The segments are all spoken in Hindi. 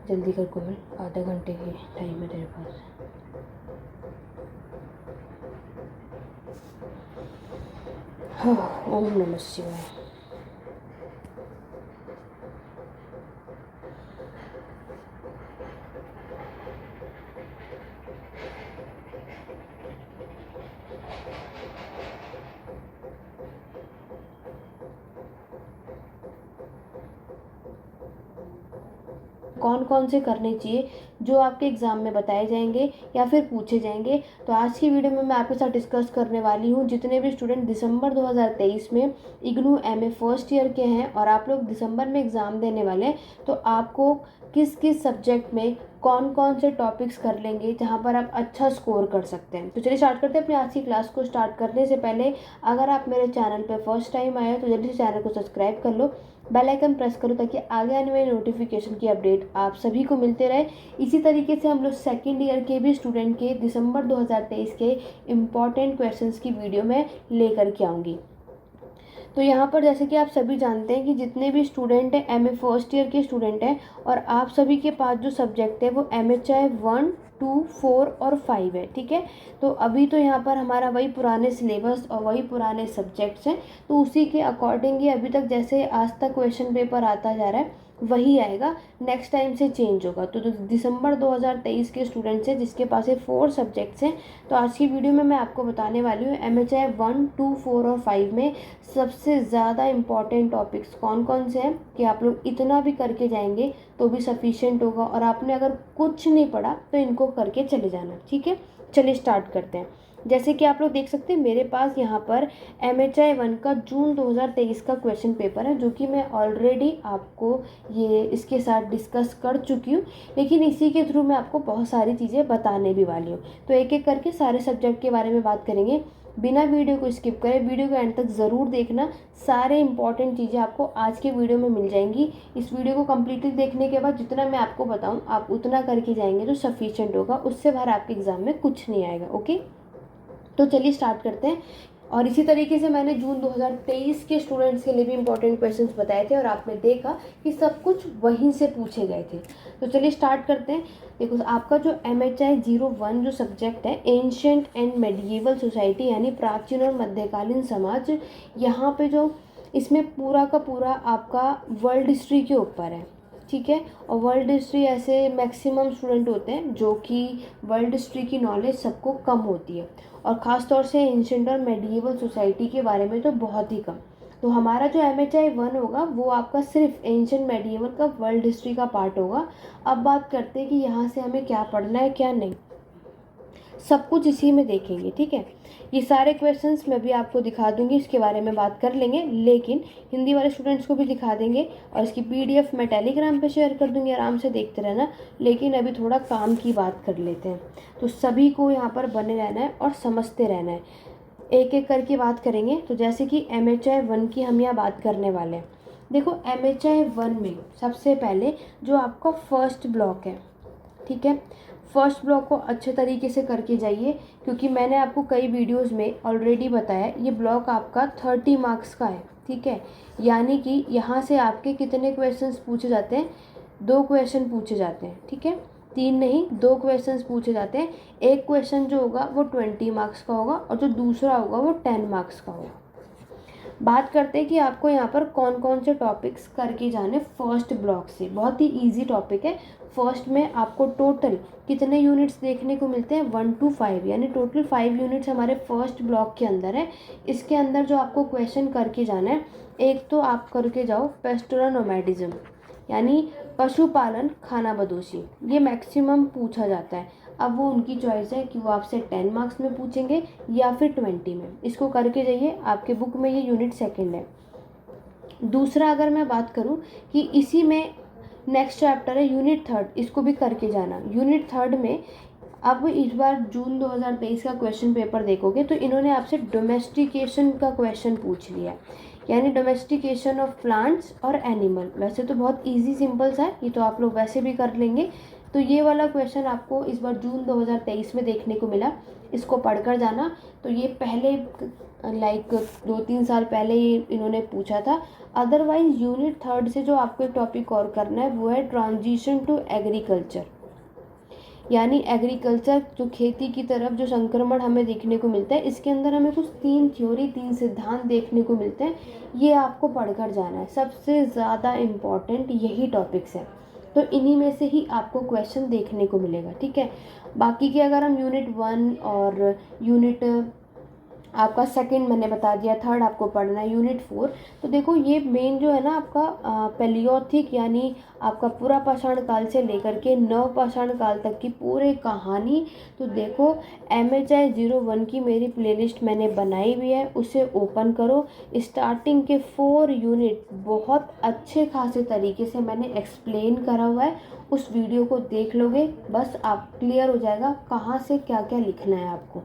जल्दी कर कोमल, आधा घंटे की टाइम है तेरे पास। हाँ, ओम नमः शिवाय। कौन कौन से करने चाहिए जो आपके एग्ज़ाम में बताए जाएंगे या फिर पूछे जाएंगे। तो आज की वीडियो में मैं आपके साथ डिस्कस करने वाली हूँ जितने भी स्टूडेंट दिसंबर 2023 में इग्नू एमए फर्स्ट ईयर के हैं और आप लोग दिसंबर में एग्ज़ाम देने वाले हैं, तो आपको किस किस सब्जेक्ट में कौन कौन से टॉपिक्स कर लेंगे जहाँ पर आप अच्छा स्कोर कर सकते हैं। तो चलिए स्टार्ट करते हैं अपनी आज की क्लास को। स्टार्ट करने से पहले अगर आप मेरे चैनल पर फर्स्ट टाइम आए तो जल्दी से चैनल को सब्सक्राइब कर लो, बेल आइकन प्रेस करो ताकि आगे आने वाली नोटिफिकेशन की अपडेट आप सभी को मिलते रहे। इसी तरीके से हम लोग सेकेंड ईयर के भी स्टूडेंट के दिसंबर 2023 के इम्पॉर्टेंट क्वेश्चंस की वीडियो में लेकर के आऊँगी। तो यहाँ पर जैसे कि आप सभी जानते हैं कि जितने भी स्टूडेंट हैं एमए फर्स्ट ईयर के स्टूडेंट हैं और आप सभी के पास जो सब्जेक्ट है वो एमएचआई 1, 2, 4 और 5 है। ठीक है, तो अभी तो यहाँ पर हमारा वही पुराने सिलेबस और वही पुराने सब्जेक्ट्स हैं, तो उसी के अकॉर्डिंग ही अभी तक जैसे आज तक क्वेश्चन पेपर आता जा रहा है वही आएगा, नेक्स्ट टाइम से चेंज होगा। तो दिसंबर 2023 के स्टूडेंट्स हैं जिसके पास ये 4 सब्जेक्ट्स हैं, तो आज की वीडियो में मैं आपको बताने वाली हूँ एमएचआई 1, 2, 4 और 5 में सबसे ज़्यादा इम्पॉर्टेंट टॉपिक्स कौन कौन से हैं कि आप लोग इतना भी करके जाएंगे तो भी सफिशिएंट होगा, और आपने अगर कुछ नहीं पढ़ा तो इनको करके चले जाना। ठीक है, चलिए स्टार्ट करते हैं। जैसे कि आप लोग देख सकते हैं मेरे पास यहाँ पर एमएचआई 1 का जून 2023 का क्वेश्चन पेपर है जो कि मैं ऑलरेडी आपको ये इसके साथ डिस्कस कर चुकी हूँ, लेकिन इसी के थ्रू मैं आपको बहुत सारी चीज़ें बताने भी वाली हूँ। तो एक एक करके सारे सब्जेक्ट के बारे में बात करेंगे, बिना वीडियो को स्किप करें, वीडियो को एंड तक ज़रूर देखना। सारे इंपॉर्टेंट चीज़ें आपको आज के वीडियो में मिल जाएंगी। इस वीडियो को कम्प्लीटली देखने के बाद जितना मैं आपको बताऊँ आप उतना करके जाएंगे तो सफिशिएंट होगा, उससे बाहर आपके एग्ज़ाम में कुछ नहीं आएगा। ओके, तो चलिए स्टार्ट करते हैं। और इसी तरीके से मैंने जून 2023 के स्टूडेंट्स के लिए भी इंपॉर्टेंट क्वेश्चंस बताए थे और आपने देखा कि सब कुछ वहीं से पूछे गए थे। तो चलिए स्टार्ट करते हैं। देखो आपका जो एमएचआई 01 जो सब्जेक्ट है एंशिएंट एंड मेडिएवल सोसाइटी यानी प्राचीन और मध्यकालीन समाज, यहाँ पे जो इसमें पूरा का पूरा आपका वर्ल्ड हिस्ट्री के ऊपर है। ठीक है, और वर्ल्ड हिस्ट्री ऐसे मैक्सिमम स्टूडेंट होते हैं जो कि वर्ल्ड हिस्ट्री की नॉलेज सबको कम होती है, और ख़ास तौर से एंशिएंट और मेडिएवल सोसाइटी के बारे में तो बहुत ही कम। तो हमारा जो एमएचआई 1 होगा वो आपका सिर्फ एंशिएंट मेडिएवल का वर्ल्ड हिस्ट्री का पार्ट होगा। अब बात करते हैं कि यहाँ से हमें क्या पढ़ना है क्या नहीं, सब कुछ इसी में देखेंगे। ठीक है, ये सारे क्वेश्चंस मैं भी आपको दिखा दूंगी, इसके बारे में बात कर लेंगे, लेकिन हिंदी वाले स्टूडेंट्स को भी दिखा देंगे और इसकी पीडीएफ मैं टेलीग्राम पे शेयर कर दूंगी, आराम से देखते रहना। लेकिन अभी थोड़ा काम की बात कर लेते हैं। तो सभी को यहाँ पर बने रहना है और समझते रहना है, एक एक करके बात करेंगे। तो जैसे कि एमएचआई 1 की हम यहाँ बात करने वाले हैं। देखो एमएचआई 1 में सबसे पहले जो आपका फर्स्ट ब्लॉक है, ठीक है, फर्स्ट ब्लॉक को अच्छे तरीके से करके जाइए, क्योंकि मैंने आपको कई वीडियोस में ऑलरेडी बताया ये ब्लॉक आपका 30 मार्क्स का है। ठीक है, यानी कि यहाँ से आपके कितने क्वेश्चंस पूछे जाते हैं, 2 क्वेश्चन पूछे जाते हैं। ठीक है, 3 नहीं 2 क्वेश्चंस पूछे जाते हैं। एक क्वेश्चन जो होगा वो 20 मार्क्स का होगा और जो दूसरा होगा वो 10 मार्क्स का होगा। बात करते हैं कि आपको यहाँ पर कौन कौन से टॉपिक्स करके जाने फर्स्ट ब्लॉक से। बहुत ही इजी टॉपिक है। फर्स्ट में आपको टोटल कितने यूनिट्स देखने को मिलते हैं, 1 to 5, यानी टोटल 5 यूनिट्स हमारे फर्स्ट ब्लॉक के अंदर है। इसके अंदर जो आपको क्वेश्चन करके जाना है, एक तो आप करके जाओ पेस्टोरल नोमैडिज्म यानी पशुपालन खानाबदोशी, ये मैक्सिमम पूछा जाता है। अब वो उनकी चॉइस है कि वो आपसे 10 मार्क्स में पूछेंगे या फिर 20 में। इसको करके जाइए, आपके बुक में ये यूनिट सेकंड है। दूसरा अगर मैं बात करूं कि इसी में नेक्स्ट चैप्टर है यूनिट थर्ड, इसको भी करके जाना। यूनिट थर्ड में अब इस बार जून 2023 का क्वेश्चन पेपर देखोगे तो इन्होंने आपसे डोमेस्टिकेशन का क्वेश्चन पूछ लिया, यानी डोमेस्टिकेशन ऑफ प्लांट्स और एनिमल। वैसे तो बहुत इजी सिंपल सा है, ये तो आप लोग वैसे भी कर लेंगे। तो ये वाला क्वेश्चन आपको इस बार जून 2023 में देखने को मिला, इसको पढ़कर जाना। तो ये पहले लाइक 2-3 साल पहले ही इन्होंने पूछा था। अदरवाइज यूनिट 3 से जो आपको एक टॉपिक और करना है वो है ट्रांजिशन टू एग्रीकल्चर, यानी एग्रीकल्चर जो खेती की तरफ जो संक्रमण हमें देखने को मिलता है, इसके अंदर हमें कुछ 3 थ्योरी 3 सिद्धांत देखने को मिलते हैं, ये आपको पढ़कर जाना है। सबसे ज़्यादा इम्पॉर्टेंट यही टॉपिक्स हैं, तो इन्हीं में से ही आपको क्वेश्चन देखने को मिलेगा, ठीक है। बाकी के अगर हम यूनिट 1 और यूनिट आपका सेकंड मैंने बता दिया, थर्ड आपको पढ़ना है यूनिट 4। तो देखो ये मेन जो है ना आपका पैलियोथिक यानी आपका पूरा पाषाण काल से लेकर के नव पाषाण काल तक की पूरी कहानी। तो देखो MHI 01 की मेरी प्लेलिस्ट मैंने बनाई हुई है, उसे ओपन करो। स्टार्टिंग के 4 यूनिट बहुत अच्छे खासे तरीके से मैंने एक्सप्लेन करा हुआ है, उस वीडियो को देख लोगे बस आप क्लियर हो जाएगा कहाँ से क्या क्या लिखना है आपको,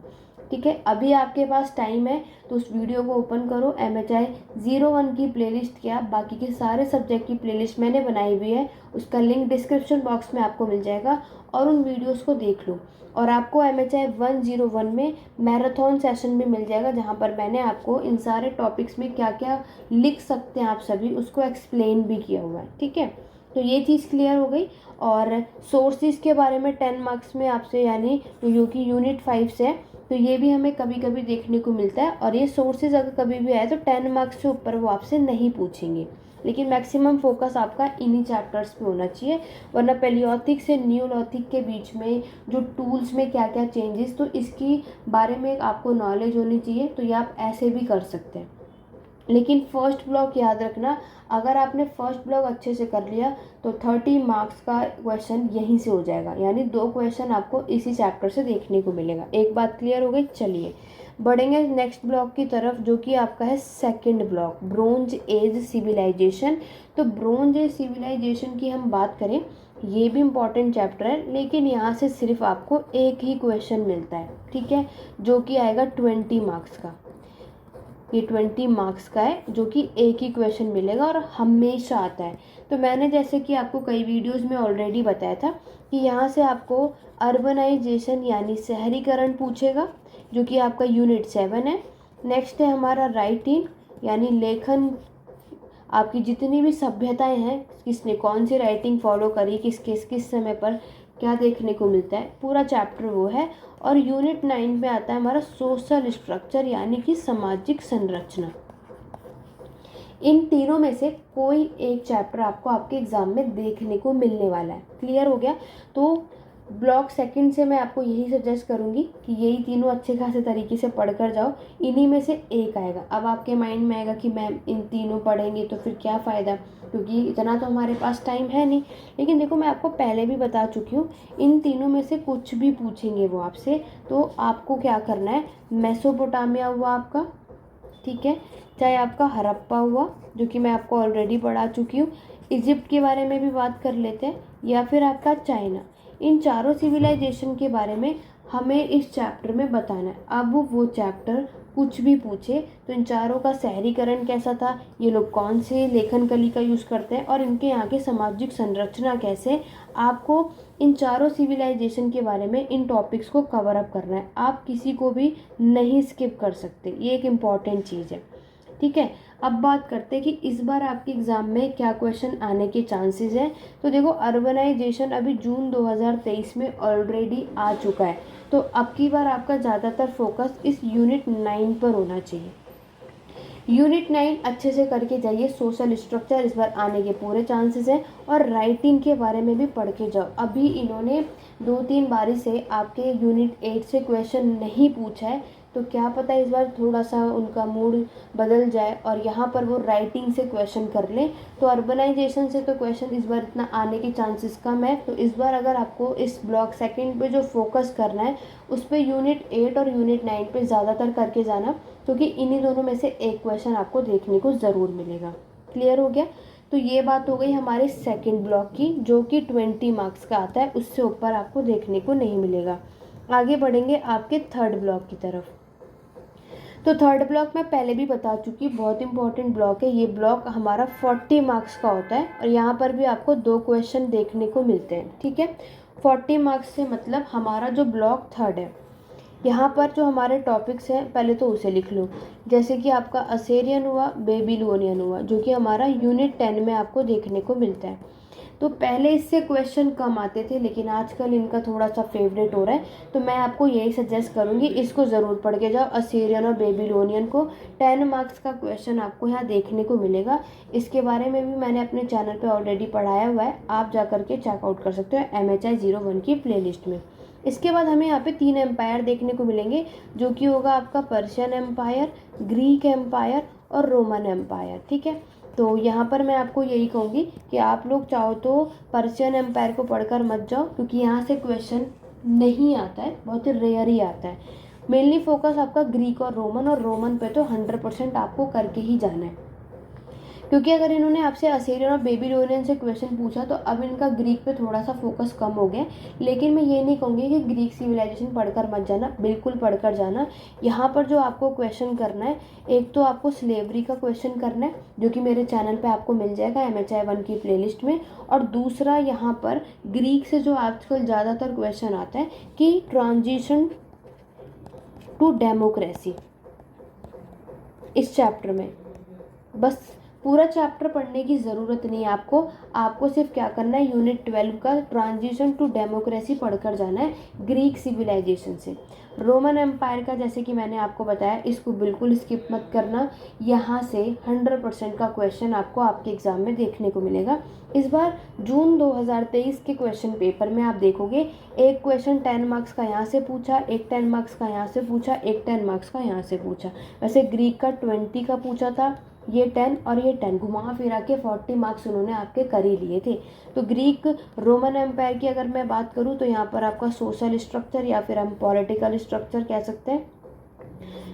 ठीक है। अभी आपके पास टाइम है तो उस वीडियो को ओपन करो। MHI 01 की प्लेलिस्ट क्या बाकी के सारे सब्जेक्ट की प्लेलिस्ट मैंने बनाई हुई है, उसका लिंक डिस्क्रिप्शन बॉक्स में आपको मिल जाएगा और उन वीडियोस को देख लो। और आपको MHI 101 में मैराथन सेशन भी मिल जाएगा, जहाँ पर मैंने आपको इन सारे टॉपिक्स में क्या क्या लिख सकते हैं आप सभी उसको एक्सप्लेन भी किया हुआ है, ठीक है। तो ये चीज़ क्लियर हो गई। और सोर्सेज के बारे में 10 मार्क्स में आपसे यानी जो कि यूनिट 5 से है, तो ये भी हमें कभी कभी देखने को मिलता है। और ये सोर्सेज अगर कभी भी आए तो 10 मार्क्स से ऊपर वो आपसे नहीं पूछेंगे, लेकिन मैक्सिमम फोकस आपका इन्हीं चैप्टर्स पे होना चाहिए। वरना पेलियोथिक से न्यूलॉथिक के बीच में जो टूल्स में क्या क्या चेंजेस, तो इसकी बारे में आपको नॉलेज होनी चाहिए, तो ये आप ऐसे भी कर सकते हैं। लेकिन फर्स्ट ब्लॉक याद रखना, अगर आपने फर्स्ट ब्लॉक अच्छे से कर लिया तो 30 मार्क्स का क्वेश्चन यहीं से हो जाएगा, यानी 2 क्वेश्चन आपको इसी चैप्टर से देखने को मिलेगा। एक बात क्लियर हो गई। चलिए बढ़ेंगे नेक्स्ट ब्लॉक की तरफ, जो कि आपका है second block, bronze age civilisation. तो ब्रोंज एज सिविलाइजेशन की हम बात करें, ये भी इम्पॉर्टेंट चैप्टर है, लेकिन यहाँ से सिर्फ आपको एक ही क्वेश्चन मिलता है, ठीक है, जो कि आएगा 20 मार्क्स का। ये 20 मार्क्स का है, जो कि एक ही क्वेश्चन मिलेगा और हमेशा आता है। तो मैंने जैसे कि आपको कई वीडियोस में ऑलरेडी बताया था कि यहाँ से आपको अर्बनाइजेशन यानी शहरीकरण पूछेगा, जो कि आपका यूनिट 7 है। नेक्स्ट है हमारा राइटिंग यानी लेखन, आपकी जितनी भी सभ्यताएं हैं किसने कौन सी राइटिंग फॉलो करी, किस समय पर क्या देखने को मिलता है, पूरा चैप्टर वो है। और यूनिट 9 में आता है हमारा सोशल स्ट्रक्चर यानी कि सामाजिक संरचना। इन तीनों में से कोई एक चैप्टर आपको आपके एग्जाम में देखने को मिलने वाला है। क्लियर हो गया। तो ब्लॉक सेकंड से मैं आपको यही सजेस्ट करूँगी कि यही तीनों अच्छे खासे तरीके से पढ़ कर जाओ, इन्हीं में से एक आएगा। अब आपके माइंड में आएगा कि मैम इन तीनों पढ़ेंगे तो फिर क्या फ़ायदा, क्योंकि इतना तो हमारे पास टाइम है नहीं। लेकिन देखो मैं आपको पहले भी बता चुकी हूँ, इन तीनों में से कुछ भी पूछेंगे वो आपसे, तो आपको क्या करना है, मेसोपोटामिया हुआ आपका, ठीक है, चाहे आपका हड़प्पा हुआ जो कि मैं आपको ऑलरेडी पढ़ा चुकी हूँ, इजिप्ट के बारे में भी बात कर लेते हैं, या फिर आपका चाइना, इन चारों सिविलाइजेशन के बारे में हमें इस चैप्टर में बताना है। अब वो चैप्टर कुछ भी पूछे तो इन चारों का शहरीकरण कैसा था, ये लोग कौन से लेखन कली का यूज़ करते हैं और इनके यहाँ की सामाजिक संरचना कैसे, आपको इन चारों सिविलाइजेशन के बारे में इन टॉपिक्स को कवर अप करना है। आप किसी को भी नहीं स्किप कर सकते, ये एक इम्पॉर्टेंट चीज़ है, ठीक है। अब बात करते हैं कि इस बार आपके एग्ज़ाम में क्या क्वेश्चन आने के चांसेस हैं। तो देखो अर्बनाइजेशन अभी जून 2023 में ऑलरेडी आ चुका है, तो अब की बार आपका ज़्यादातर फोकस इस यूनिट 9 पर होना चाहिए। यूनिट 9 अच्छे से करके जाइए। सोशल स्ट्रक्चर इस बार आने के पूरे चांसेस हैं, और राइटिंग के बारे में भी पढ़ के जाओ। अभी इन्होंने 2-3 बारी से आपके यूनिट 8 से क्वेश्चन नहीं पूछा है, तो क्या पता इस बार थोड़ा सा उनका मूड बदल जाए और यहाँ पर वो राइटिंग से क्वेश्चन कर लें। तो अर्बनाइजेशन से तो क्वेश्चन इस बार इतना आने के चांसेस कम है। तो इस बार अगर आपको इस ब्लॉक सेकंड पे जो फोकस करना है उस पर यूनिट 8 और यूनिट 9 पे ज़्यादातर करके जाना, क्योंकि इन्हीं दोनों में से एक क्वेश्चन आपको देखने को ज़रूर मिलेगा। क्लियर हो गया। तो ये बात हो गई हमारे सेकंड ब्लॉक की, जो कि 20 मार्क्स का आता है, उससे ऊपर आपको देखने को नहीं मिलेगा। आगे बढ़ेंगे आपके थर्ड ब्लॉक की तरफ। तो थर्ड ब्लॉक मैं पहले भी बता चुकी, बहुत इंपॉर्टेंट ब्लॉक है। ये ब्लॉक हमारा 40 मार्क्स का होता है और यहाँ पर भी आपको 2 क्वेश्चन देखने को मिलते हैं, ठीक है। 40 मार्क्स से मतलब हमारा जो ब्लॉक थर्ड है यहाँ पर जो हमारे टॉपिक्स हैं पहले तो उसे लिख लो। जैसे कि आपका असेरियन हुआ, बेबीलोनियन हुआ, जो कि हमारा यूनिट 10 में आपको देखने को मिलता है। तो पहले इससे क्वेश्चन कम आते थे, लेकिन आजकल इनका थोड़ा सा फेवरेट हो रहा है, तो मैं आपको यही सजेस्ट करूँगी, इसको ज़रूर पढ़ के जाओ, असीरियन और बेबीलोनियन को। 10 मार्क्स का क्वेश्चन आपको यहाँ देखने को मिलेगा। इसके बारे में भी मैंने अपने चैनल पे ऑलरेडी पढ़ाया हुआ है, आप जा करके चेकआउट कर सकते हो MHI 01 की प्लेलिस्ट में। इसके बाद हमें यहाँ पे 3 एम्पायर देखने को मिलेंगे, जो कि होगा आपका पर्शियन एम्पायर, ग्रीक एम्पायर और रोमन एम्पायर। ठीक है, तो यहाँ पर मैं आपको यही कहूँगी कि आप लोग चाहो तो पर्शियन एम्पायर को पढ़कर मत जाओ, क्योंकि यहाँ से क्वेश्चन नहीं आता है, बहुत ही रेयर ही आता है। मेनली फोकस आपका ग्रीक और रोमन पे तो 100% आपको करके ही जाना है, क्योंकि अगर इन्होंने आपसे असीरियन और बेबीलोनियन से क्वेश्चन पूछा तो अब इनका ग्रीक पे थोड़ा सा फोकस कम हो गया। लेकिन मैं ये नहीं कहूँगी कि ग्रीक सिविलाइजेशन पढ़कर मत जाना, बिल्कुल पढ़कर जाना। यहाँ पर जो आपको क्वेश्चन करना है, एक तो आपको स्लेवरी का क्वेश्चन करना है, जो कि मेरे चैनल पे आपको मिल जाएगा MHI 1 की प्लेलिस्ट में। और दूसरा यहाँ पर ग्रीक से जो आजकल ज़्यादातर क्वेश्चन आता है कि ट्रांजिशन टू डेमोक्रेसी, इस चैप्टर में बस पूरा चैप्टर पढ़ने की ज़रूरत नहीं है आपको सिर्फ क्या करना है, यूनिट 12 का ट्रांजिशन टू डेमोक्रेसी पढ़कर जाना है ग्रीक सिविलाइजेशन से। रोमन एम्पायर का जैसे कि मैंने आपको बताया, इसको बिल्कुल स्किप मत करना, यहाँ से 100% का क्वेश्चन आपको आपके एग्ज़ाम में देखने को मिलेगा। इस बार जून 2023 के क्वेश्चन पेपर में आप देखोगे, एक क्वेश्चन 10 मार्क्स का यहाँ से पूछा, एक 10 मार्क्स का यहाँ से पूछा, एक 10 मार्क्स का यहाँ से पूछा। वैसे ग्रीक का 20 का पूछा था, ये 10 और ये 10, घुमा फिरा के 40 मार्क्स उन्होंने आपके कर ही लिए थे। तो ग्रीक रोमन एम्पायर की अगर मैं बात करूँ तो यहाँ पर आपका सोशल स्ट्रक्चर या फिर हम पॉलिटिकल स्ट्रक्चर कह सकते हैं,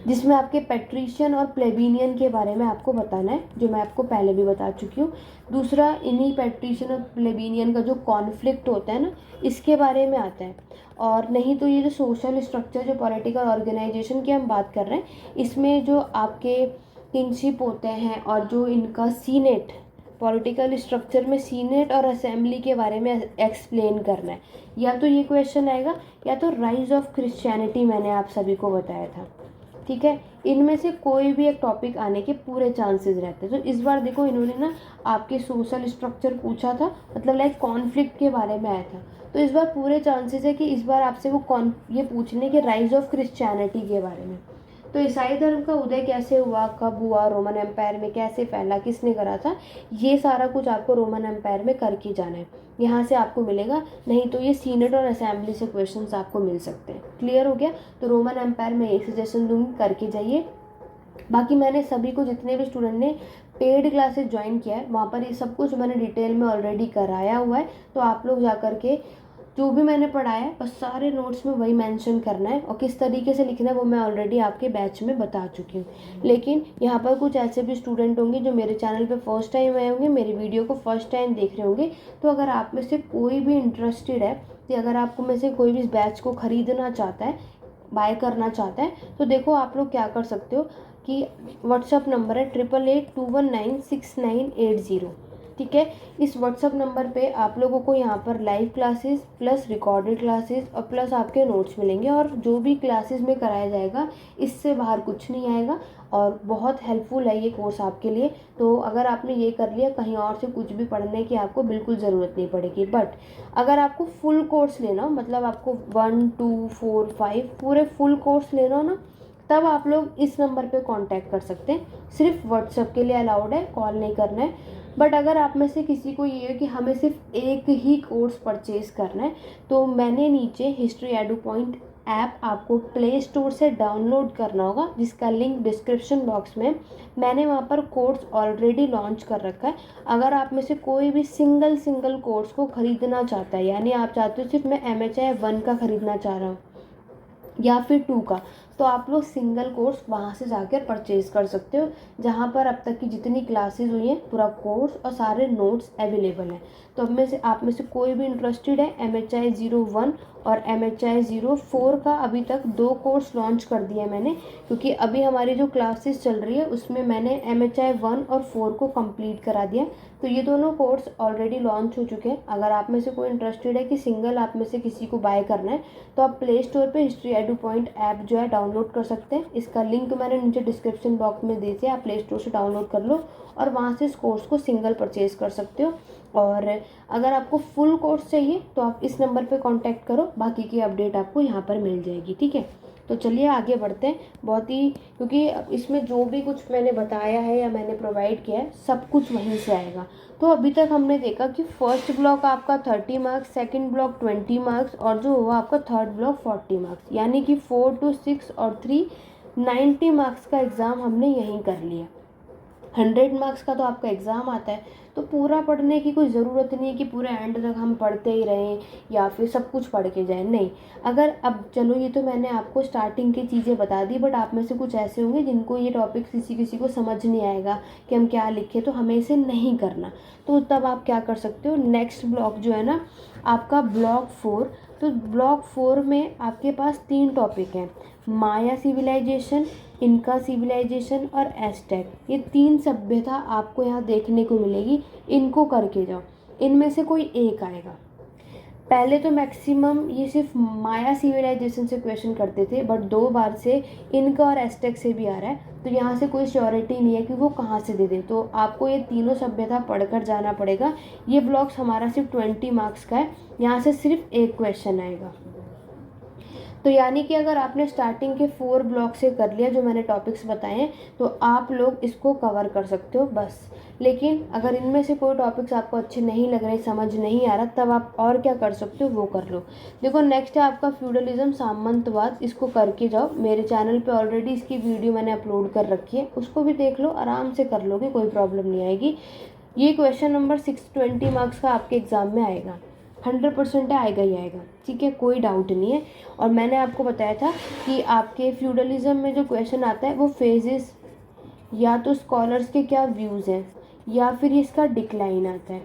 जिसमें आपके पैट्रिशियन और प्लेबिनियन के बारे में आपको बताना है, जो मैं आपको पहले भी बता चुकी हूँ। दूसरा, इन्हीं पैट्रिशियन और प्लेबिनियन का जो कॉन्फ्लिक्ट होता है ना, इसके बारे में आता है। और नहीं तो ये जो सोशल स्ट्रक्चर, जो पॉलिटिकल ऑर्गेनाइजेशन की हम बात कर रहे हैं, इसमें जो आपके किंगशिप होते हैं और जो इनका सीनेट, पॉलिटिकल स्ट्रक्चर में सीनेट और असेंबली के बारे में एक्सप्लेन करना है। या तो ये क्वेश्चन आएगा, या तो राइज ऑफ क्रिश्चियनिटी मैंने आप सभी को बताया था। ठीक है, इनमें से कोई भी एक टॉपिक आने के पूरे चांसेस रहते हैं। तो इस बार देखो, इन्होंने ना आपके सोशल स्ट्रक्चर पूछा था, मतलब लाइक कॉन्फ्लिक्ट के बारे में आया था। तो इस बार पूरे चांसेस है कि इस बार आपसे वो ये पूछने के राइज ऑफ क्रिश्चियनिटी के बारे में। तो ईसाई धर्म का उदय कैसे हुआ, कब हुआ, रोमन एम्पायर में कैसे फैला, किसने करा था, ये सारा कुछ आपको रोमन एम्पायर में करके जाना है, यहाँ से आपको मिलेगा। नहीं तो ये सीनेट और असेंबली से क्वेश्चंस आपको मिल सकते हैं। क्लियर हो गया? तो रोमन एम्पायर में एक सजेशन दूंगी, करके जाइए। बाकी मैंने सभी को, जितने भी स्टूडेंट ने पेड क्लासेस ज्वाइन किया है, वहाँ पर ये सब कुछ मैंने डिटेल में ऑलरेडी कराया हुआ है। तो आप लोग जा करके जो भी मैंने पढ़ाया है बस सारे नोट्स में वही मेंशन करना है, और किस तरीके से लिखना है वो मैं ऑलरेडी आपके बैच में बता चुकी हूँ। लेकिन यहाँ पर कुछ ऐसे भी स्टूडेंट होंगे जो मेरे चैनल पे फर्स्ट टाइम आए होंगे, मेरी वीडियो को फर्स्ट टाइम देख रहे होंगे। तो अगर आप में से कोई भी इंटरेस्टेड है, कि अगर आपको में से कोई भी इस बैच को ख़रीदना चाहता है, बाय करना चाहता है, तो देखो आप लोग क्या कर सकते हो कि व्हाट्सअप नंबर है 8881196980। ठीक है, इस व्हाट्सअप नंबर पे आप लोगों को यहाँ पर live classes plus recorded classes और प्लस आपके नोट्स मिलेंगे। और जो भी क्लासेस में कराया जाएगा, इससे बाहर कुछ नहीं आएगा, और बहुत हेल्पफुल है ये कोर्स आपके लिए। तो अगर आपने ये कर लिया, कहीं और से कुछ भी पढ़ने की आपको बिल्कुल ज़रूरत नहीं पड़ेगी। बट अगर आपको फुल कोर्स लेना हो, मतलब आपको 1, 2, 4, 5 पूरे फुल कोर्स लेना हो ना, तब आप लोग इस नंबर पे कांटेक्ट कर सकते हैं। सिर्फ व्हाट्सएप के लिए अलाउड है, कॉल नहीं करना है। बट अगर आप में से किसी को ये है कि हमें सिर्फ एक ही कोर्स परचेज़ करना है, तो मैंने नीचे हिस्ट्री एडू पॉइंट ऐप आपको प्ले स्टोर से डाउनलोड करना होगा, जिसका लिंक डिस्क्रिप्शन बॉक्स में। मैंने वहाँ पर कोर्स ऑलरेडी लॉन्च कर रखा है। अगर आप में से कोई भी सिंगल कोर्स को ख़रीदना चाहता है, यानी आप चाहते हो सिर्फ मैं MHI 1 का ख़रीदना चाह रहा हूँ या फिर 2 का, तो आप लोग सिंगल कोर्स वहाँ से जाकर परचेज़ कर सकते हो, जहाँ पर अब तक की जितनी क्लासेस हुई हैं पूरा कोर्स और सारे नोट्स अवेलेबल हैं। तो अब में से आप में से कोई भी इंटरेस्टेड है MHI 01 और MHI 04 का अभी तक 2 कोर्स लॉन्च कर दिया मैंने, क्योंकि अभी हमारी जो क्लासेस चल रही है उसमें मैंने MHI 1 और 4 को कंप्लीट करा दिया। तो ये दोनों कोर्स ऑलरेडी लॉन्च हो चुके हैं। अगर आप में से कोई इंटरेस्टेड है कि सिंगल आप में से किसी को बाय करना है तो आप प्ले स्टोर पर हिस्ट्री एडू पॉइंट ऐप जो है डाउनलोड कर सकते हैं। इसका लिंक मैंने नीचे डिस्क्रिप्शन बॉक्स में दे दिया, आप प्ले स्टोर से डाउनलोड कर लो और वहाँ से इस कोर्स को सिंगल परचेज कर सकते हो। और अगर आपको फुल कोर्स चाहिए तो आप इस नंबर पे कांटेक्ट करो, बाकी की अपडेट आपको यहाँ पर मिल जाएगी। ठीक है, तो चलिए आगे बढ़ते हैं। बहुत ही, क्योंकि इसमें जो भी कुछ मैंने बताया है या मैंने प्रोवाइड किया है सब कुछ वहीं से आएगा। तो अभी तक हमने देखा कि फर्स्ट ब्लॉक आपका 30 मार्क्स, सेकंड ब्लॉक 20 मार्क्स और जो हुआ आपका थर्ड ब्लॉक 40 मार्क्स, यानी कि 4 to 6 और 3 90 मार्क्स का एग्ज़ाम हमने यहीं कर लिया। 100 मार्क्स का तो आपका एग्ज़ाम आता है, तो पूरा पढ़ने की कोई ज़रूरत नहीं है कि पूरे एंड तक हम पढ़ते ही रहें या फिर सब कुछ पढ़ के जाएं। नहीं, अगर अब चलो ये तो मैंने आपको स्टार्टिंग की चीज़ें बता दी, बट आप में से कुछ ऐसे होंगे जिनको ये टॉपिक किसी किसी को समझ नहीं आएगा कि हम क्या लिखें, तो हमें इसे नहीं करना। तो तब आप क्या कर सकते हो, नेक्स्ट ब्लॉक जो है ना आपका ब्लॉक 4, तो ब्लॉक 4 में आपके पास 3 टॉपिक हैं, माया सिविलाइजेशन, इनका सिविलाइजेशन और एस्टेक। ये 3 सभ्यता आपको यहाँ देखने को मिलेगी, इनको करके जाओ, इनमें से कोई एक आएगा। पहले तो मैक्सिमम ये सिर्फ माया सिविलाइजेशन से क्वेश्चन करते थे, बट 2 बार से इनका और एस्टेक से भी आ रहा है, तो यहाँ से कोई श्योरिटी नहीं है कि वो कहाँ से दे दे। तो आपको ये तीनों सभ्यता पढ़कर जाना पड़ेगा। ये ब्लॉक्स हमारा सिर्फ 20 मार्क्स का है, यहाँ से सिर्फ एक क्वेश्चन आएगा। तो यानी कि अगर आपने स्टार्टिंग के 4 ब्लॉक से कर लिया जो मैंने टॉपिक्स बताए हैं, तो आप लोग इसको कवर कर सकते हो बस। लेकिन अगर इनमें से कोई टॉपिक्स आपको अच्छे नहीं लग रहे, समझ नहीं आ रहा, तब आप और क्या कर सकते हो वो कर लो। देखो नेक्स्ट है आपका फ्यूडलिज्म सामंतवाद, इसको करके जाओ। मेरे चैनल पे ऑलरेडी इसकी वीडियो मैंने अपलोड कर रखी है, उसको भी देख लो, आराम से कर लोगे, कोई प्रॉब्लम नहीं आएगी। ये क्वेश्चन नंबर 620 मार्क्स का आपके एग्ज़ाम में आएगा, 100% आएगा ही आएगा। ठीक है, कोई डाउट नहीं है। और मैंने आपको बताया था कि आपके फ्यूडलिज्म में जो क्वेश्चन आता है वो फेजेस या तो स्कॉलर्स के क्या व्यूज़ हैं या फिर इसका डिक्लाइन आता है।